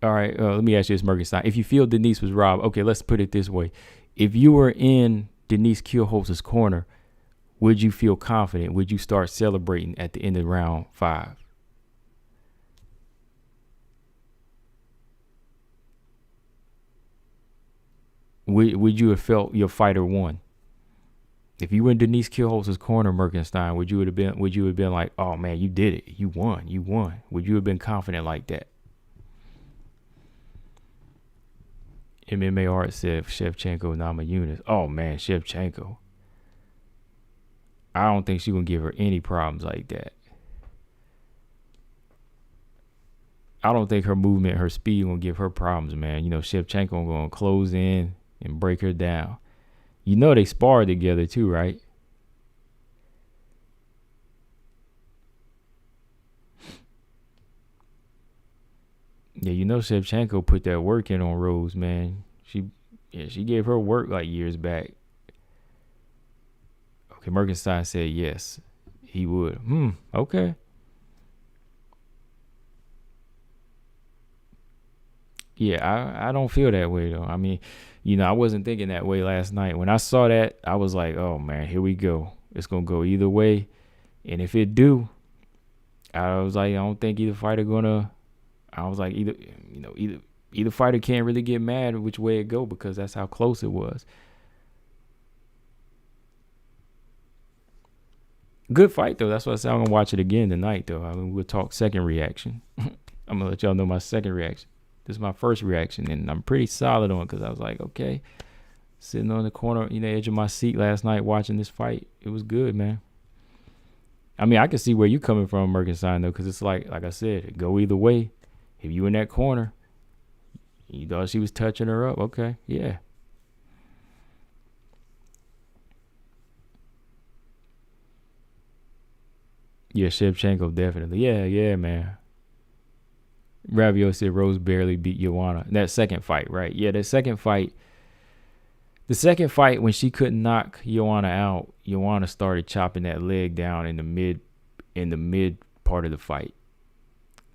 all right, let me ask you this, Merkenstein. If you feel Denise was robbed, okay, let's put it this way. If you were in Denise Kielholtz's corner, would you feel confident? Would you start celebrating at the end of round 5? Would you have felt your fighter won? If you were in Denise Kielholtz's corner, Merkenstein, would you have been like, oh man, you did it, you won? Would you have been confident like that? MMA Art said Shevchenko, Namajunas. Oh man, Shevchenko. I don't think she's going to give her any problems like that. I don't think her movement, her speed going to give her problems, man. Shevchenko going to close in and break her down. They sparred together too, right? Yeah, Shevchenko put that work in on Rose, man. She gave her work like years back. Okay, Merkenstein said yes, he would. Okay. Yeah, I don't feel that way though. I mean, I wasn't thinking that way last night. When I saw that, I was like, oh man, here we go. It's gonna go either way. And if it do, I was like, I don't think either fighter gonna. I was like, either fighter can't really get mad which way it go because that's how close it was. Good fight though. That's what I said. I'm gonna watch it again tonight though. I mean, we'll talk second reaction. I'm gonna let y'all know my second reaction. This is my first reaction, and I'm pretty solid on it because I was like, okay, sitting on the corner, edge of my seat last night watching this fight. It was good, man. I mean, I can see where you coming from, Merkenstein, though, because it's like I said, it go either way. If you in that corner, you thought she was touching her up. Okay, yeah. Yeah, Shevchenko, definitely. Yeah, man. Ravioli said Rose barely beat Joanna. That second fight, right? Yeah, the second fight when she couldn't knock Joanna out, Joanna started chopping that leg down in the mid part of the fight.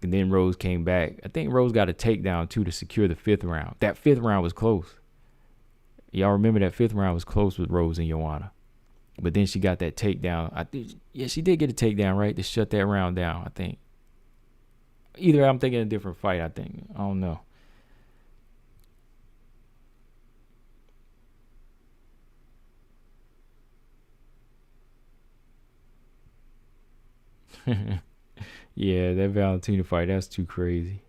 And then Rose came back. I think Rose got a takedown too to secure the 5th round. That 5th round was close. Y'all remember that 5th round was close with Rose and Joanna. But then she got that takedown. She did get a takedown, right? To shut that round down, I think. Either I'm thinking a different fight, I think. I don't know. Yeah, that Valentina fight, that's too crazy.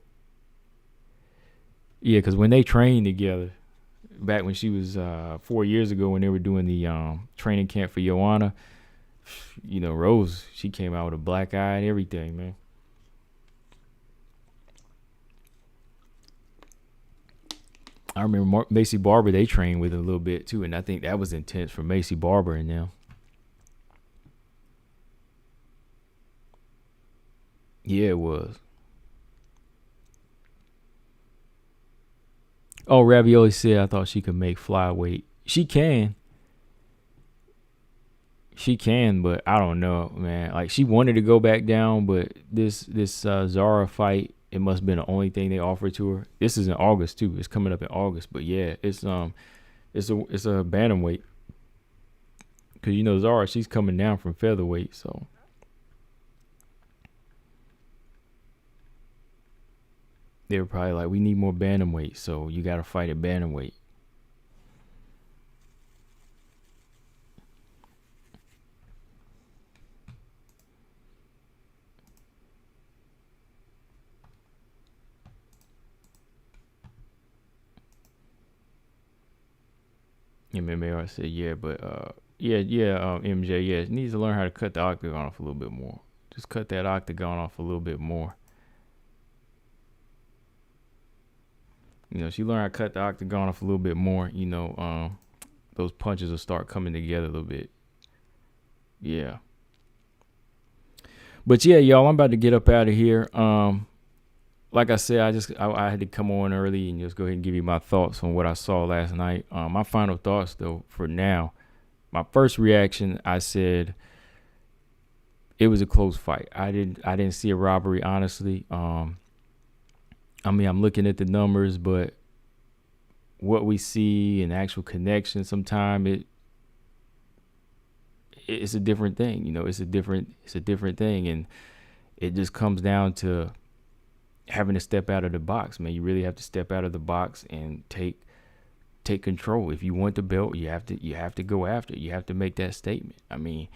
Yeah, because when they trained together, back when she was 4 years ago when they were doing the training camp for Joanna, Rose, she came out with a black eye and everything, man. I remember Macy Barber, they trained with a little bit too, and I think that was intense for Macy Barber and them. Yeah, it was. Oh, Ravioli said I thought she could make flyweight. She can. She can, but I don't know, man. Like, she wanted to go back down, but this Zara fight, it must have been the only thing they offered to her. This is in August too. It's coming up in August, but yeah, it's a bantamweight. Cause Zara, she's coming down from featherweight, so they were probably like, we need more bantamweight, so you got to fight at bantamweight. MMA said, yeah, but MJ, yeah, needs to learn how to cut the octagon off a little bit more. Just cut that octagon off a little bit more. She learned how to cut the octagon off a little bit more. Those punches will start coming together a little bit. Yeah. But yeah, y'all, I'm about to get up out of here. Like I said, I had to come on early and just go ahead and give you my thoughts on what I saw last night. My final thoughts, though, for now, my first reaction, I said it was a close fight. I didn't see a robbery, honestly. I'm looking at the numbers, but what we see in actual connection, sometimes it's a different thing. It's a different thing, and it just comes down to having to step out of the box, man. You really have to step out of the box and take control. If you want the belt, you have to go after it. You have to make that statement. I mean,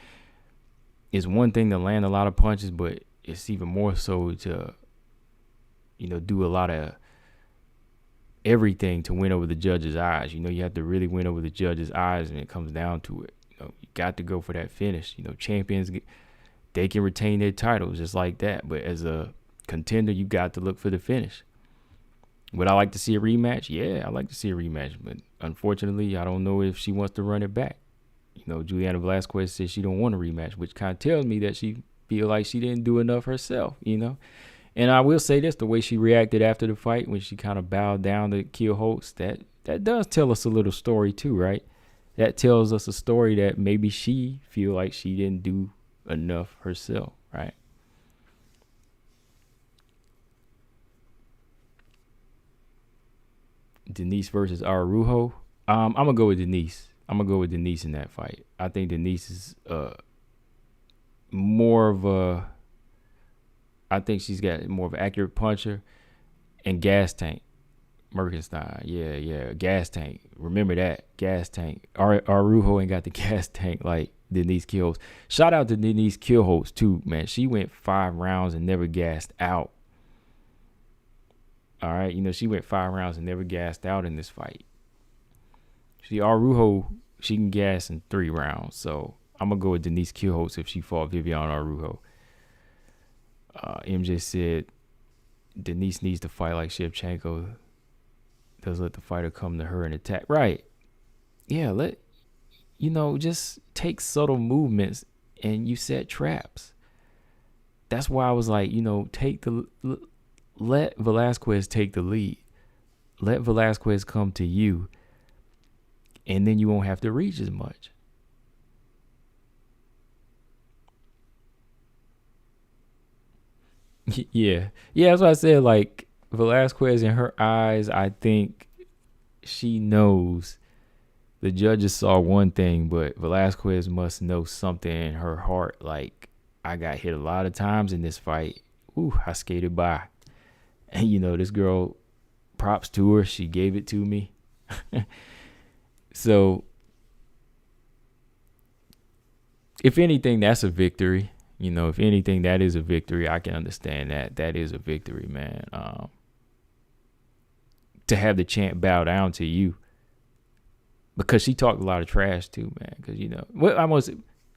it's one thing to land a lot of punches, but it's even more so to do a lot of everything to win over the judge's eyes. You have to really win over the judge's eyes, and it comes down to it. You got to go for that finish. Champions, they can retain their titles just like that, but as a contender, you got to look for the finish. Would I like to see a rematch? Yeah, I like to see a rematch, but unfortunately, I don't know if she wants to run it back. Juliana Velasquez says she don't want a rematch, which kind of tells me that she feel like she didn't do enough herself. And I will say this, the way she reacted after the fight when she kind of bowed down to Kielholtz, that does tell us a little story too, right? That tells us a story that maybe she feel like she didn't do enough herself, right? Denise versus Araujo. I'm gonna go with Denise. I'm gonna go with Denise in that fight. I think Denise is more of a. I think she's got more of an accurate puncher and gas tank. Merkenstein, yeah, gas tank. Remember that, gas tank. Araujo ain't got the gas tank like Denise Kielholtz. Shout out to Denise Kielholtz too, man. She went 5 rounds and never gassed out. All right, she went 5 rounds and never gassed out in this fight. See, Araujo, she can gas in 3 rounds. So I'm gonna go with Denise Kielholtz if she fought Viviane Araújo. MJ said Denise needs to fight like Shevchenko does. Let the fighter come to her and attack. Right? Yeah. Just take subtle movements and you set traps. That's why I was like, let Velasquez take the lead. Let Velasquez come to you, and then you won't have to reach as much. Yeah. Yeah, that's what I said. Like, Velasquez in her eyes, I think she knows. The judges saw one thing, but Velasquez must know something in her heart. Like, I got hit a lot of times in this fight. Ooh, I skated by. And, this girl, props to her. She gave it to me. So, if anything, that's a victory. If anything, that is a victory. I can understand that. That is a victory, man. To have the champ bow down to you. Because she talked a lot of trash too, man. Because, I almost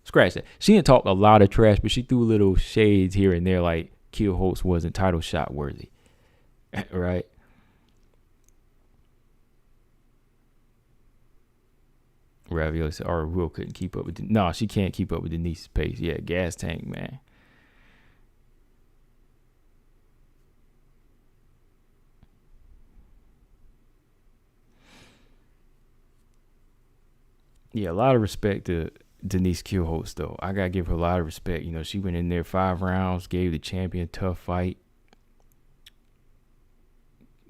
scratch that. She didn't talk a lot of trash, but she threw little shades here and there like Kielholtz wasn't title shot worthy. Right? Ravioli said, Will couldn't keep up with no, she can't keep up with Denise's pace. Yeah, gas tank, man. Yeah, a lot of respect to Denise Kielholtz, though. I gotta give her a lot of respect. She went in there 5 rounds, gave the champion a tough fight.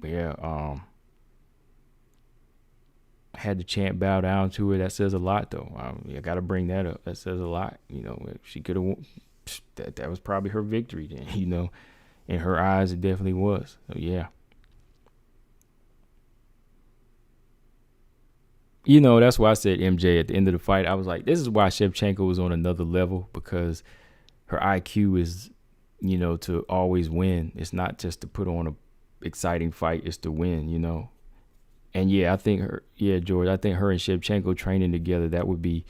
Yeah, had the champ bow down to her. That says a lot, though. I gotta bring that up. That says a lot. If she could have, that was probably her victory. Then, in her eyes, it definitely was. So yeah. That's why I said MJ at the end of the fight. I was like, this is why Shevchenko was on another level, because her IQ is, to always win. It's not just to put on a exciting fight. It's to win, And yeah, I think George, I think her and Shevchenko training together, that would be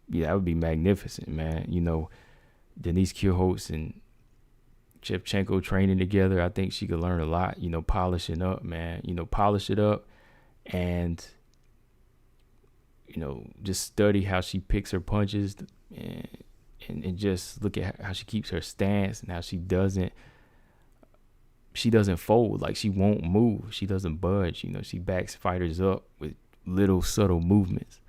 magnificent, man. Denise Kielholtz and Shevchenko training together, I think she could learn a lot, polishing up, man, polish it up and, just study how she picks her punches and just look at how she keeps her stance and how she doesn't fold. Like, she won't move. She doesn't budge. She backs fighters up with little subtle movements.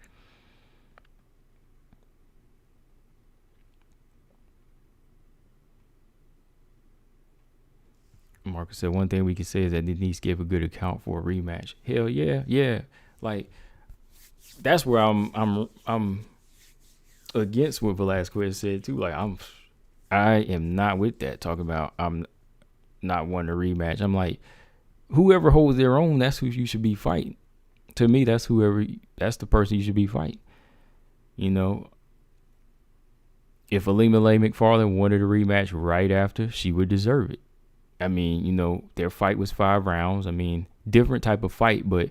Marcus said one thing we can say is that Denise gave a good account for a rematch. Hell yeah, yeah. Like, that's where I'm against what Velasquez said too. Like, I am not with that. Talking about I'm not wanting a rematch. I'm like, whoever holds their own, that's who you should be fighting. To me, that's the person you should be fighting. If Alima Lay McFarland wanted a rematch right after, she would deserve it. I mean, their fight was 5 rounds. I mean, different type of fight, but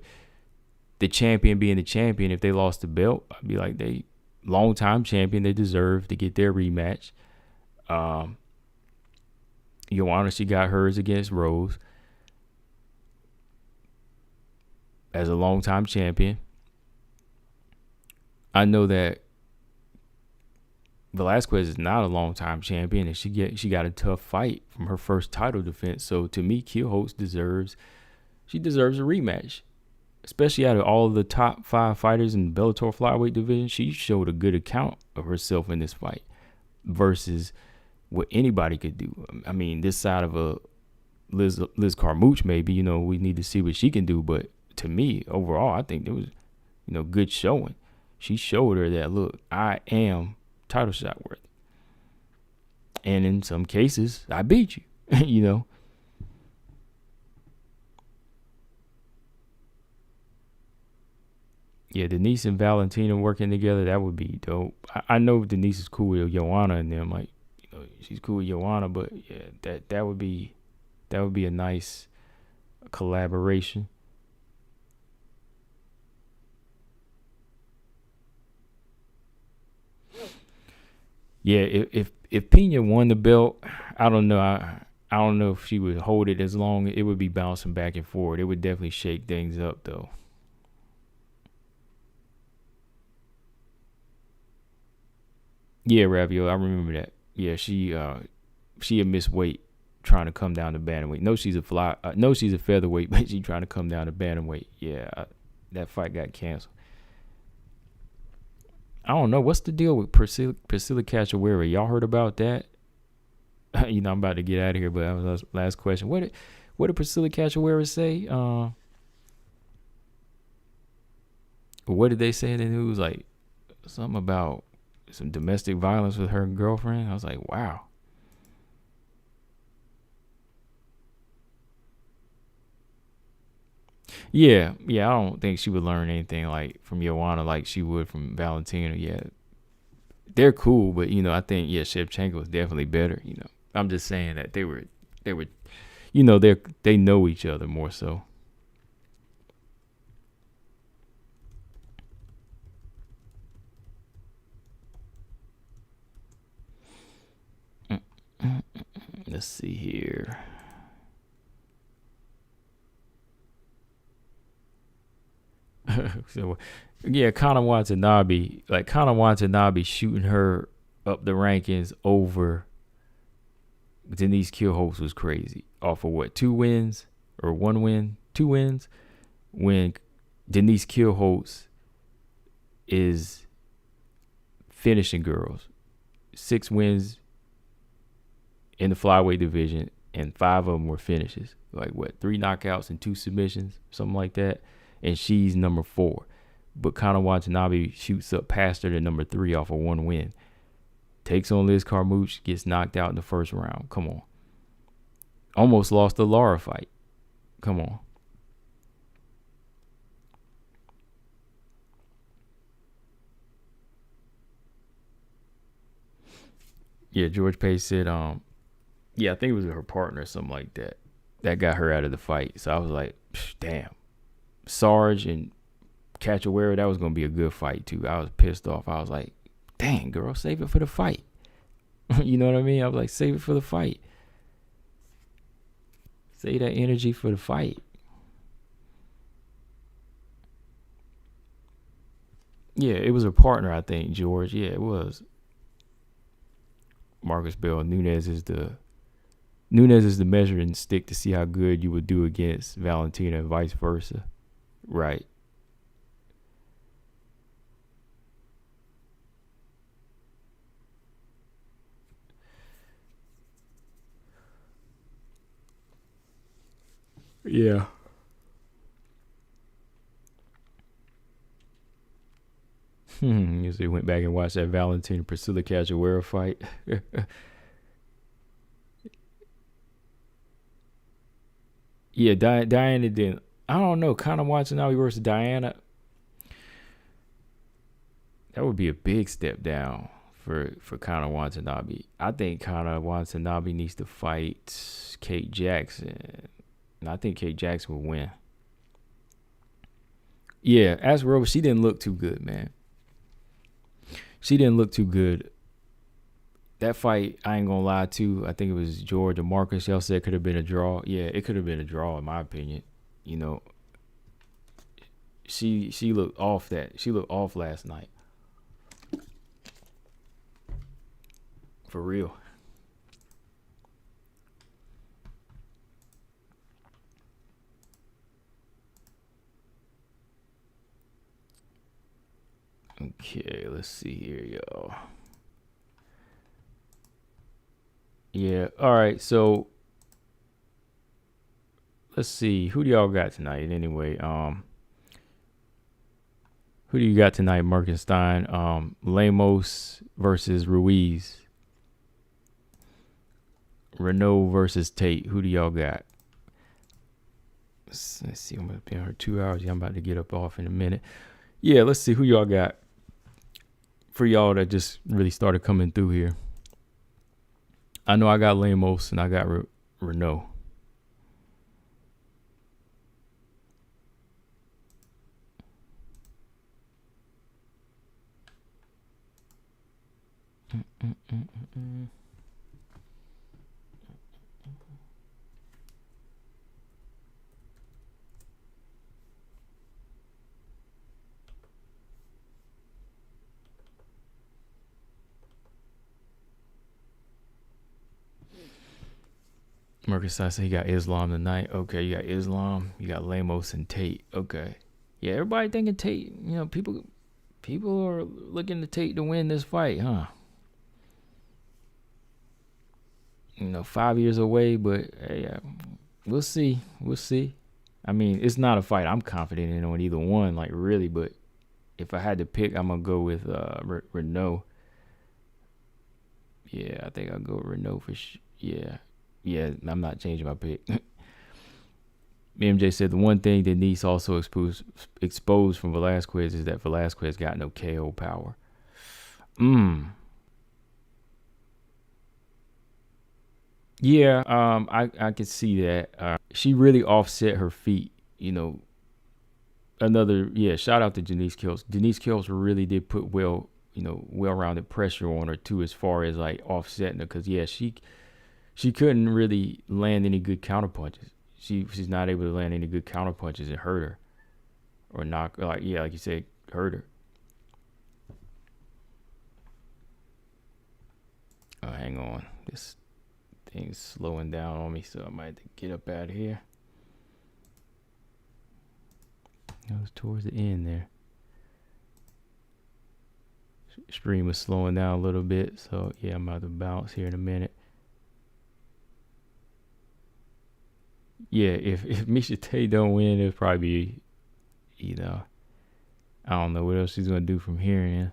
the champion being the champion, if they lost the belt, I'd be like, they long-time champion, they deserve to get their rematch. Joanna, she got hers against Rose as a long-time champion. I know that Velasquez is not a long-time champion, and she got a tough fight from her first title defense. So to me, Kielholtz deserves a rematch, especially out of all of the top 5 fighters in the Bellator flyweight division. She showed a good account of herself in this fight versus what anybody could do. I mean, this side of a Liz Carmouche, maybe, we need to see what she can do. But to me, overall, I think there was, good showing. She showed her that, look, I am title shot worthy. And in some cases, I beat you, Yeah, Denise and Valentina working together, that would be dope. I know Denise is cool with Joanna and them. Like, she's cool with Joanna, but yeah, that would be a nice collaboration. Yeah, if Pena won the belt, I don't know. I don't know if she would hold it as long. It would be bouncing back and forth. It would definitely shake things up, though. Yeah, Ravioli, I remember that. Yeah, she had missed weight trying to come down to bantamweight. No, she's a fly. No, she's a featherweight, but she's trying to come down to bantamweight. Yeah, that fight got canceled. I don't know what's the deal with Priscilla Cachoeira. Y'all heard about that? I'm about to get out of here, but that was the last question. What did Priscilla Cachoeira say? What did they say in the news? Like something about some domestic violence with her girlfriend. I was like, wow. Yeah. I don't think she would learn anything like from Joanna like she would from Valentina. Yeah, they're cool, but I think Shevchenko was definitely better. I'm just saying that they were, they know each other more so. Let's see here. So, yeah, Conor Watanabe shooting her up the rankings over Denise Kielholtz was crazy. Off of what, 2 wins or 1 win, 2 wins, when Denise Kielholtz is finishing girls, 6 wins in the flyweight division, and 5 of them were finishes. Like what, 3 knockouts and 2 submissions, something like that. And she's number 4. But Conor Watanabe shoots up past her to number 3 off of 1 win. Takes on Liz Carmouche, gets knocked out in the first round. Come on. Almost lost the Lara fight. Come on. Yeah, George Pace said, I think it was her partner or something like that. That got her out of the fight. So I was like, damn. Sarge and Cachoeira, that was going to be a good fight too. I was pissed off. I was like, dang, girl, save it for the fight. You know what I mean? I was like, save it for the fight. Save that energy for the fight. Yeah, it was her partner, I think, George. Yeah, it was. Marcus Bell. Nunes is the measuring stick to see how good you would do against Valentina and vice versa. Right. Yeah. You see, went back and watched that Valentina Priscilla Cachoeira fight. Yeah, Diana didn't. I don't know. Kind of watching now versus Diana. That would be a big step down for Conor Watanabe. I think Conor Watanabe needs to fight Kate Jackson. And I think Kate Jackson will win. Yeah, as Rose, she didn't look too good, man. She didn't look too good. That fight, I ain't gonna lie to. I think it was George or Marcus. Y'all said could have been a draw. Yeah, it could have been a draw in my opinion. You know, she looked off that. She looked off last night. For real. Okay, let's see here, y'all. Yeah, all right. So let's see. Who do y'all got tonight? Anyway, who do you got tonight? Merkenstein, Lemos versus Ruiz. Renault versus Tate. Who do y'all got? Let's see. I'm gonna be on her 2 hours. Yeah, I'm about to get up off in a minute. Yeah, let's see who y'all got for y'all that just really started coming through here. I know I got Lemos and I got Renault. Marcus I said he got Islam tonight. Okay, you got Islam, you got Lamos and Tate. Okay. Yeah, everybody thinking Tate, people are looking to Tate to win this fight, huh? 5 years away, but yeah, we'll see. We'll see. I mean, it's not a fight I'm confident in on either one, like really, but if I had to pick, I'm gonna go with Renault. Yeah, I think I'll go with Renault for sure. Yeah, I'm not changing my pick. MJ said the one thing Denise also exposed from Velasquez is that Velasquez got no KO power. Yeah, I could see that. She really offset her feet. Shout out to Denise Kielholtz. Denise Kielholtz really did put well-rounded pressure on her too, as far as like offsetting her. Cause yeah, she couldn't really land any good counter punches. She's not able to land any good counter punches and hurt her, or knock like you said, hurt her. Hang on, this thing's slowing down on me, so I might have to get up out of here. It was towards the end there. Stream was slowing down a little bit, so yeah, I'm about to bounce here in a minute. Yeah, if Miesha Tate don't win, it'll probably be, I don't know what else she's gonna do from here in.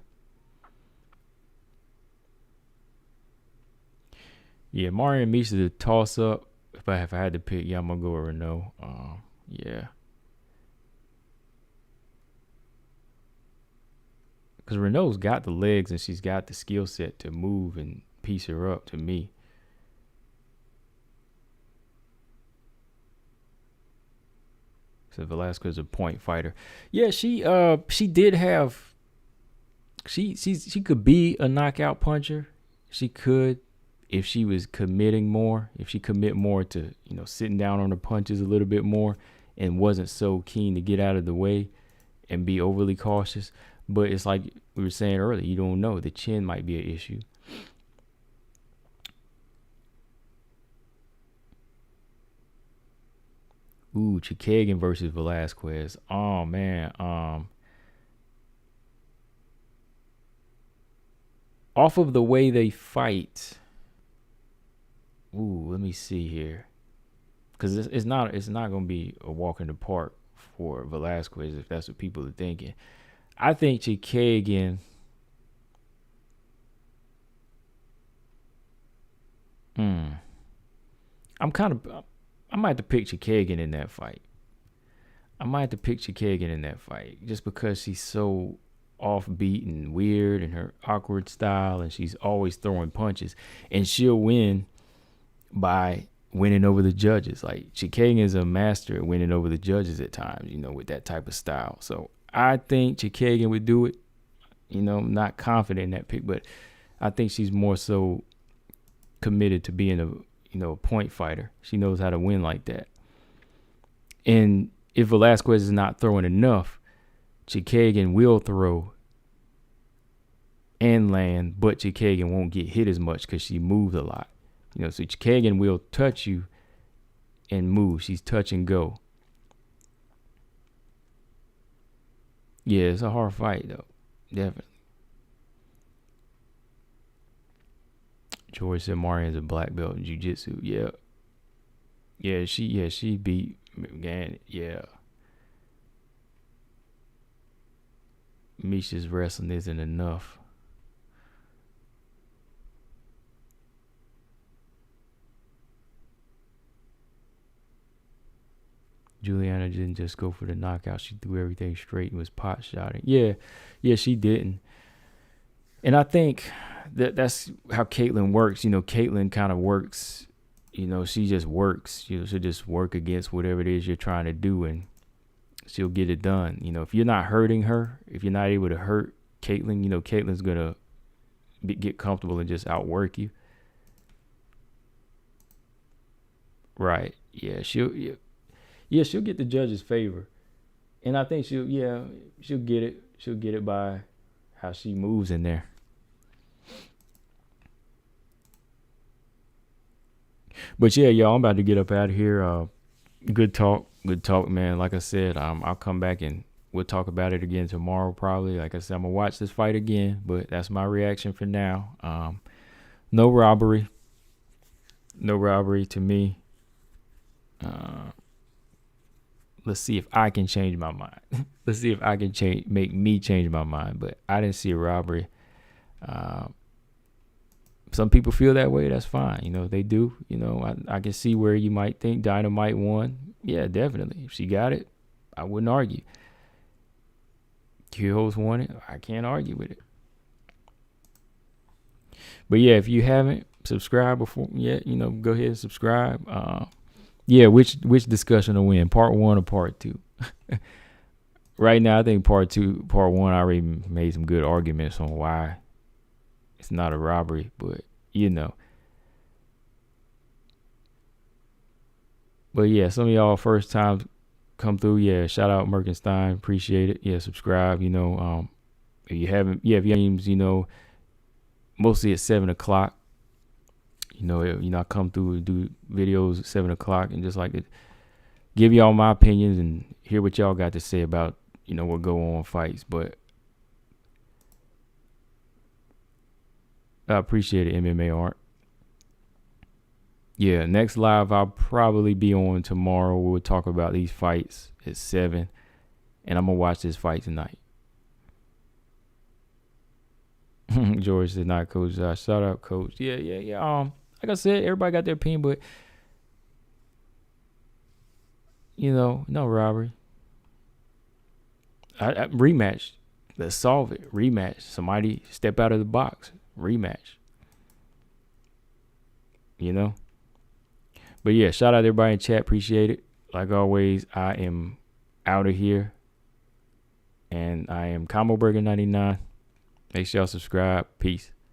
Yeah, Mario and Miesha, the toss up. If I had to pick, I'm gonna go with Renault. Yeah. Because Renault's got the legs and she's got the skill set to move and piece her up to me. So Velasquez is a point fighter. Yeah, she did have. She could be a knockout puncher. She could, if she was committing more. If she commit more to sitting down on her punches a little bit more, and wasn't so keen to get out of the way, and be overly cautious. But it's like we were saying earlier, you don't know. The chin might be an issue. Ooh, Chikagan versus Velasquez. Oh man. Off of the way they fight. Ooh, let me see here. Cause it's not gonna be a walk in the park for Velasquez if that's what people are thinking. I think Chikagan. I might have to pick Chikagan in that fight. Just because she's so offbeat and weird in her awkward style, and she's always throwing punches, and she'll win by winning over the judges. Like Chikagan is a master at winning over the judges at times, with that type of style. So I think Chikagan would do it. I'm not confident in that pick, but I think she's more so committed to being a point fighter. She knows how to win like that. And if Velasquez is not throwing enough, Chikagan will throw and land, but Chikagan won't get hit as much because she moves a lot. So Chikagan will touch you and move. She's touch and go. Yeah, it's a hard fight though. Definitely. George said Marian's a black belt in jiu-jitsu. Yeah. Yeah, she beat McGann. Yeah. Miesha's wrestling isn't enough. Juliana didn't just go for the knockout. She threw everything straight and was pot shotting. Yeah, she didn't. And I think that's how Caitlin works. Caitlin kind of works, she just works. She'll just work against whatever it is you're trying to do, and she'll get it done. If you're not hurting her, if you're not able to hurt Caitlin, Caitlin's going to get comfortable and just outwork you. Right. Yeah, she'll get the judge's favor. And I think she'll get it. She'll get it by how she moves in there. But yeah, y'all, I'm about to get up out of here. Good talk, man. Like I said, I'll come back and we'll talk about it again tomorrow probably. Like I said, I'm gonna watch this fight again, but that's my reaction for now. No robbery to me. Let's see if I can change my mind. Let's see if I can make me change my mind. But I didn't see a robbery. Some people feel that way. That's fine. You know, they do. You know, I can see where you might think Dynamite won. Yeah, definitely. If she got it, I wouldn't argue. Kielholtz won it. I can't argue with it. But yeah, if you haven't subscribed before yet, you know, go ahead and subscribe. Yeah, which discussion to win, part 1 or part 2? Right now, I think part 1, I already made some good arguments on why it's not a robbery, but you know. But yeah, some of y'all first time come through. Yeah, shout out Merkenstein, appreciate it. Yeah, subscribe. You know, if you haven't, you know, mostly at 7:00. You know, I come through and do videos at 7:00 and just like to give y'all my opinions and hear what y'all got to say about, you know, what go on fights. But I appreciate it, MMA Art. Yeah, next live I'll probably be on tomorrow. We'll talk about these fights at 7, and I'm gonna watch this fight tonight. George did not, Coach. Shout out, Coach. Yeah. Like I said, everybody got their opinion, but you know, no robbery. I rematch. Let's solve it. Rematch. Somebody step out of the box. Rematch. You know? But yeah, shout out to everybody in chat. Appreciate it. Like always, I am out of here. And I am Combo Burger 99. Make sure y'all subscribe. Peace.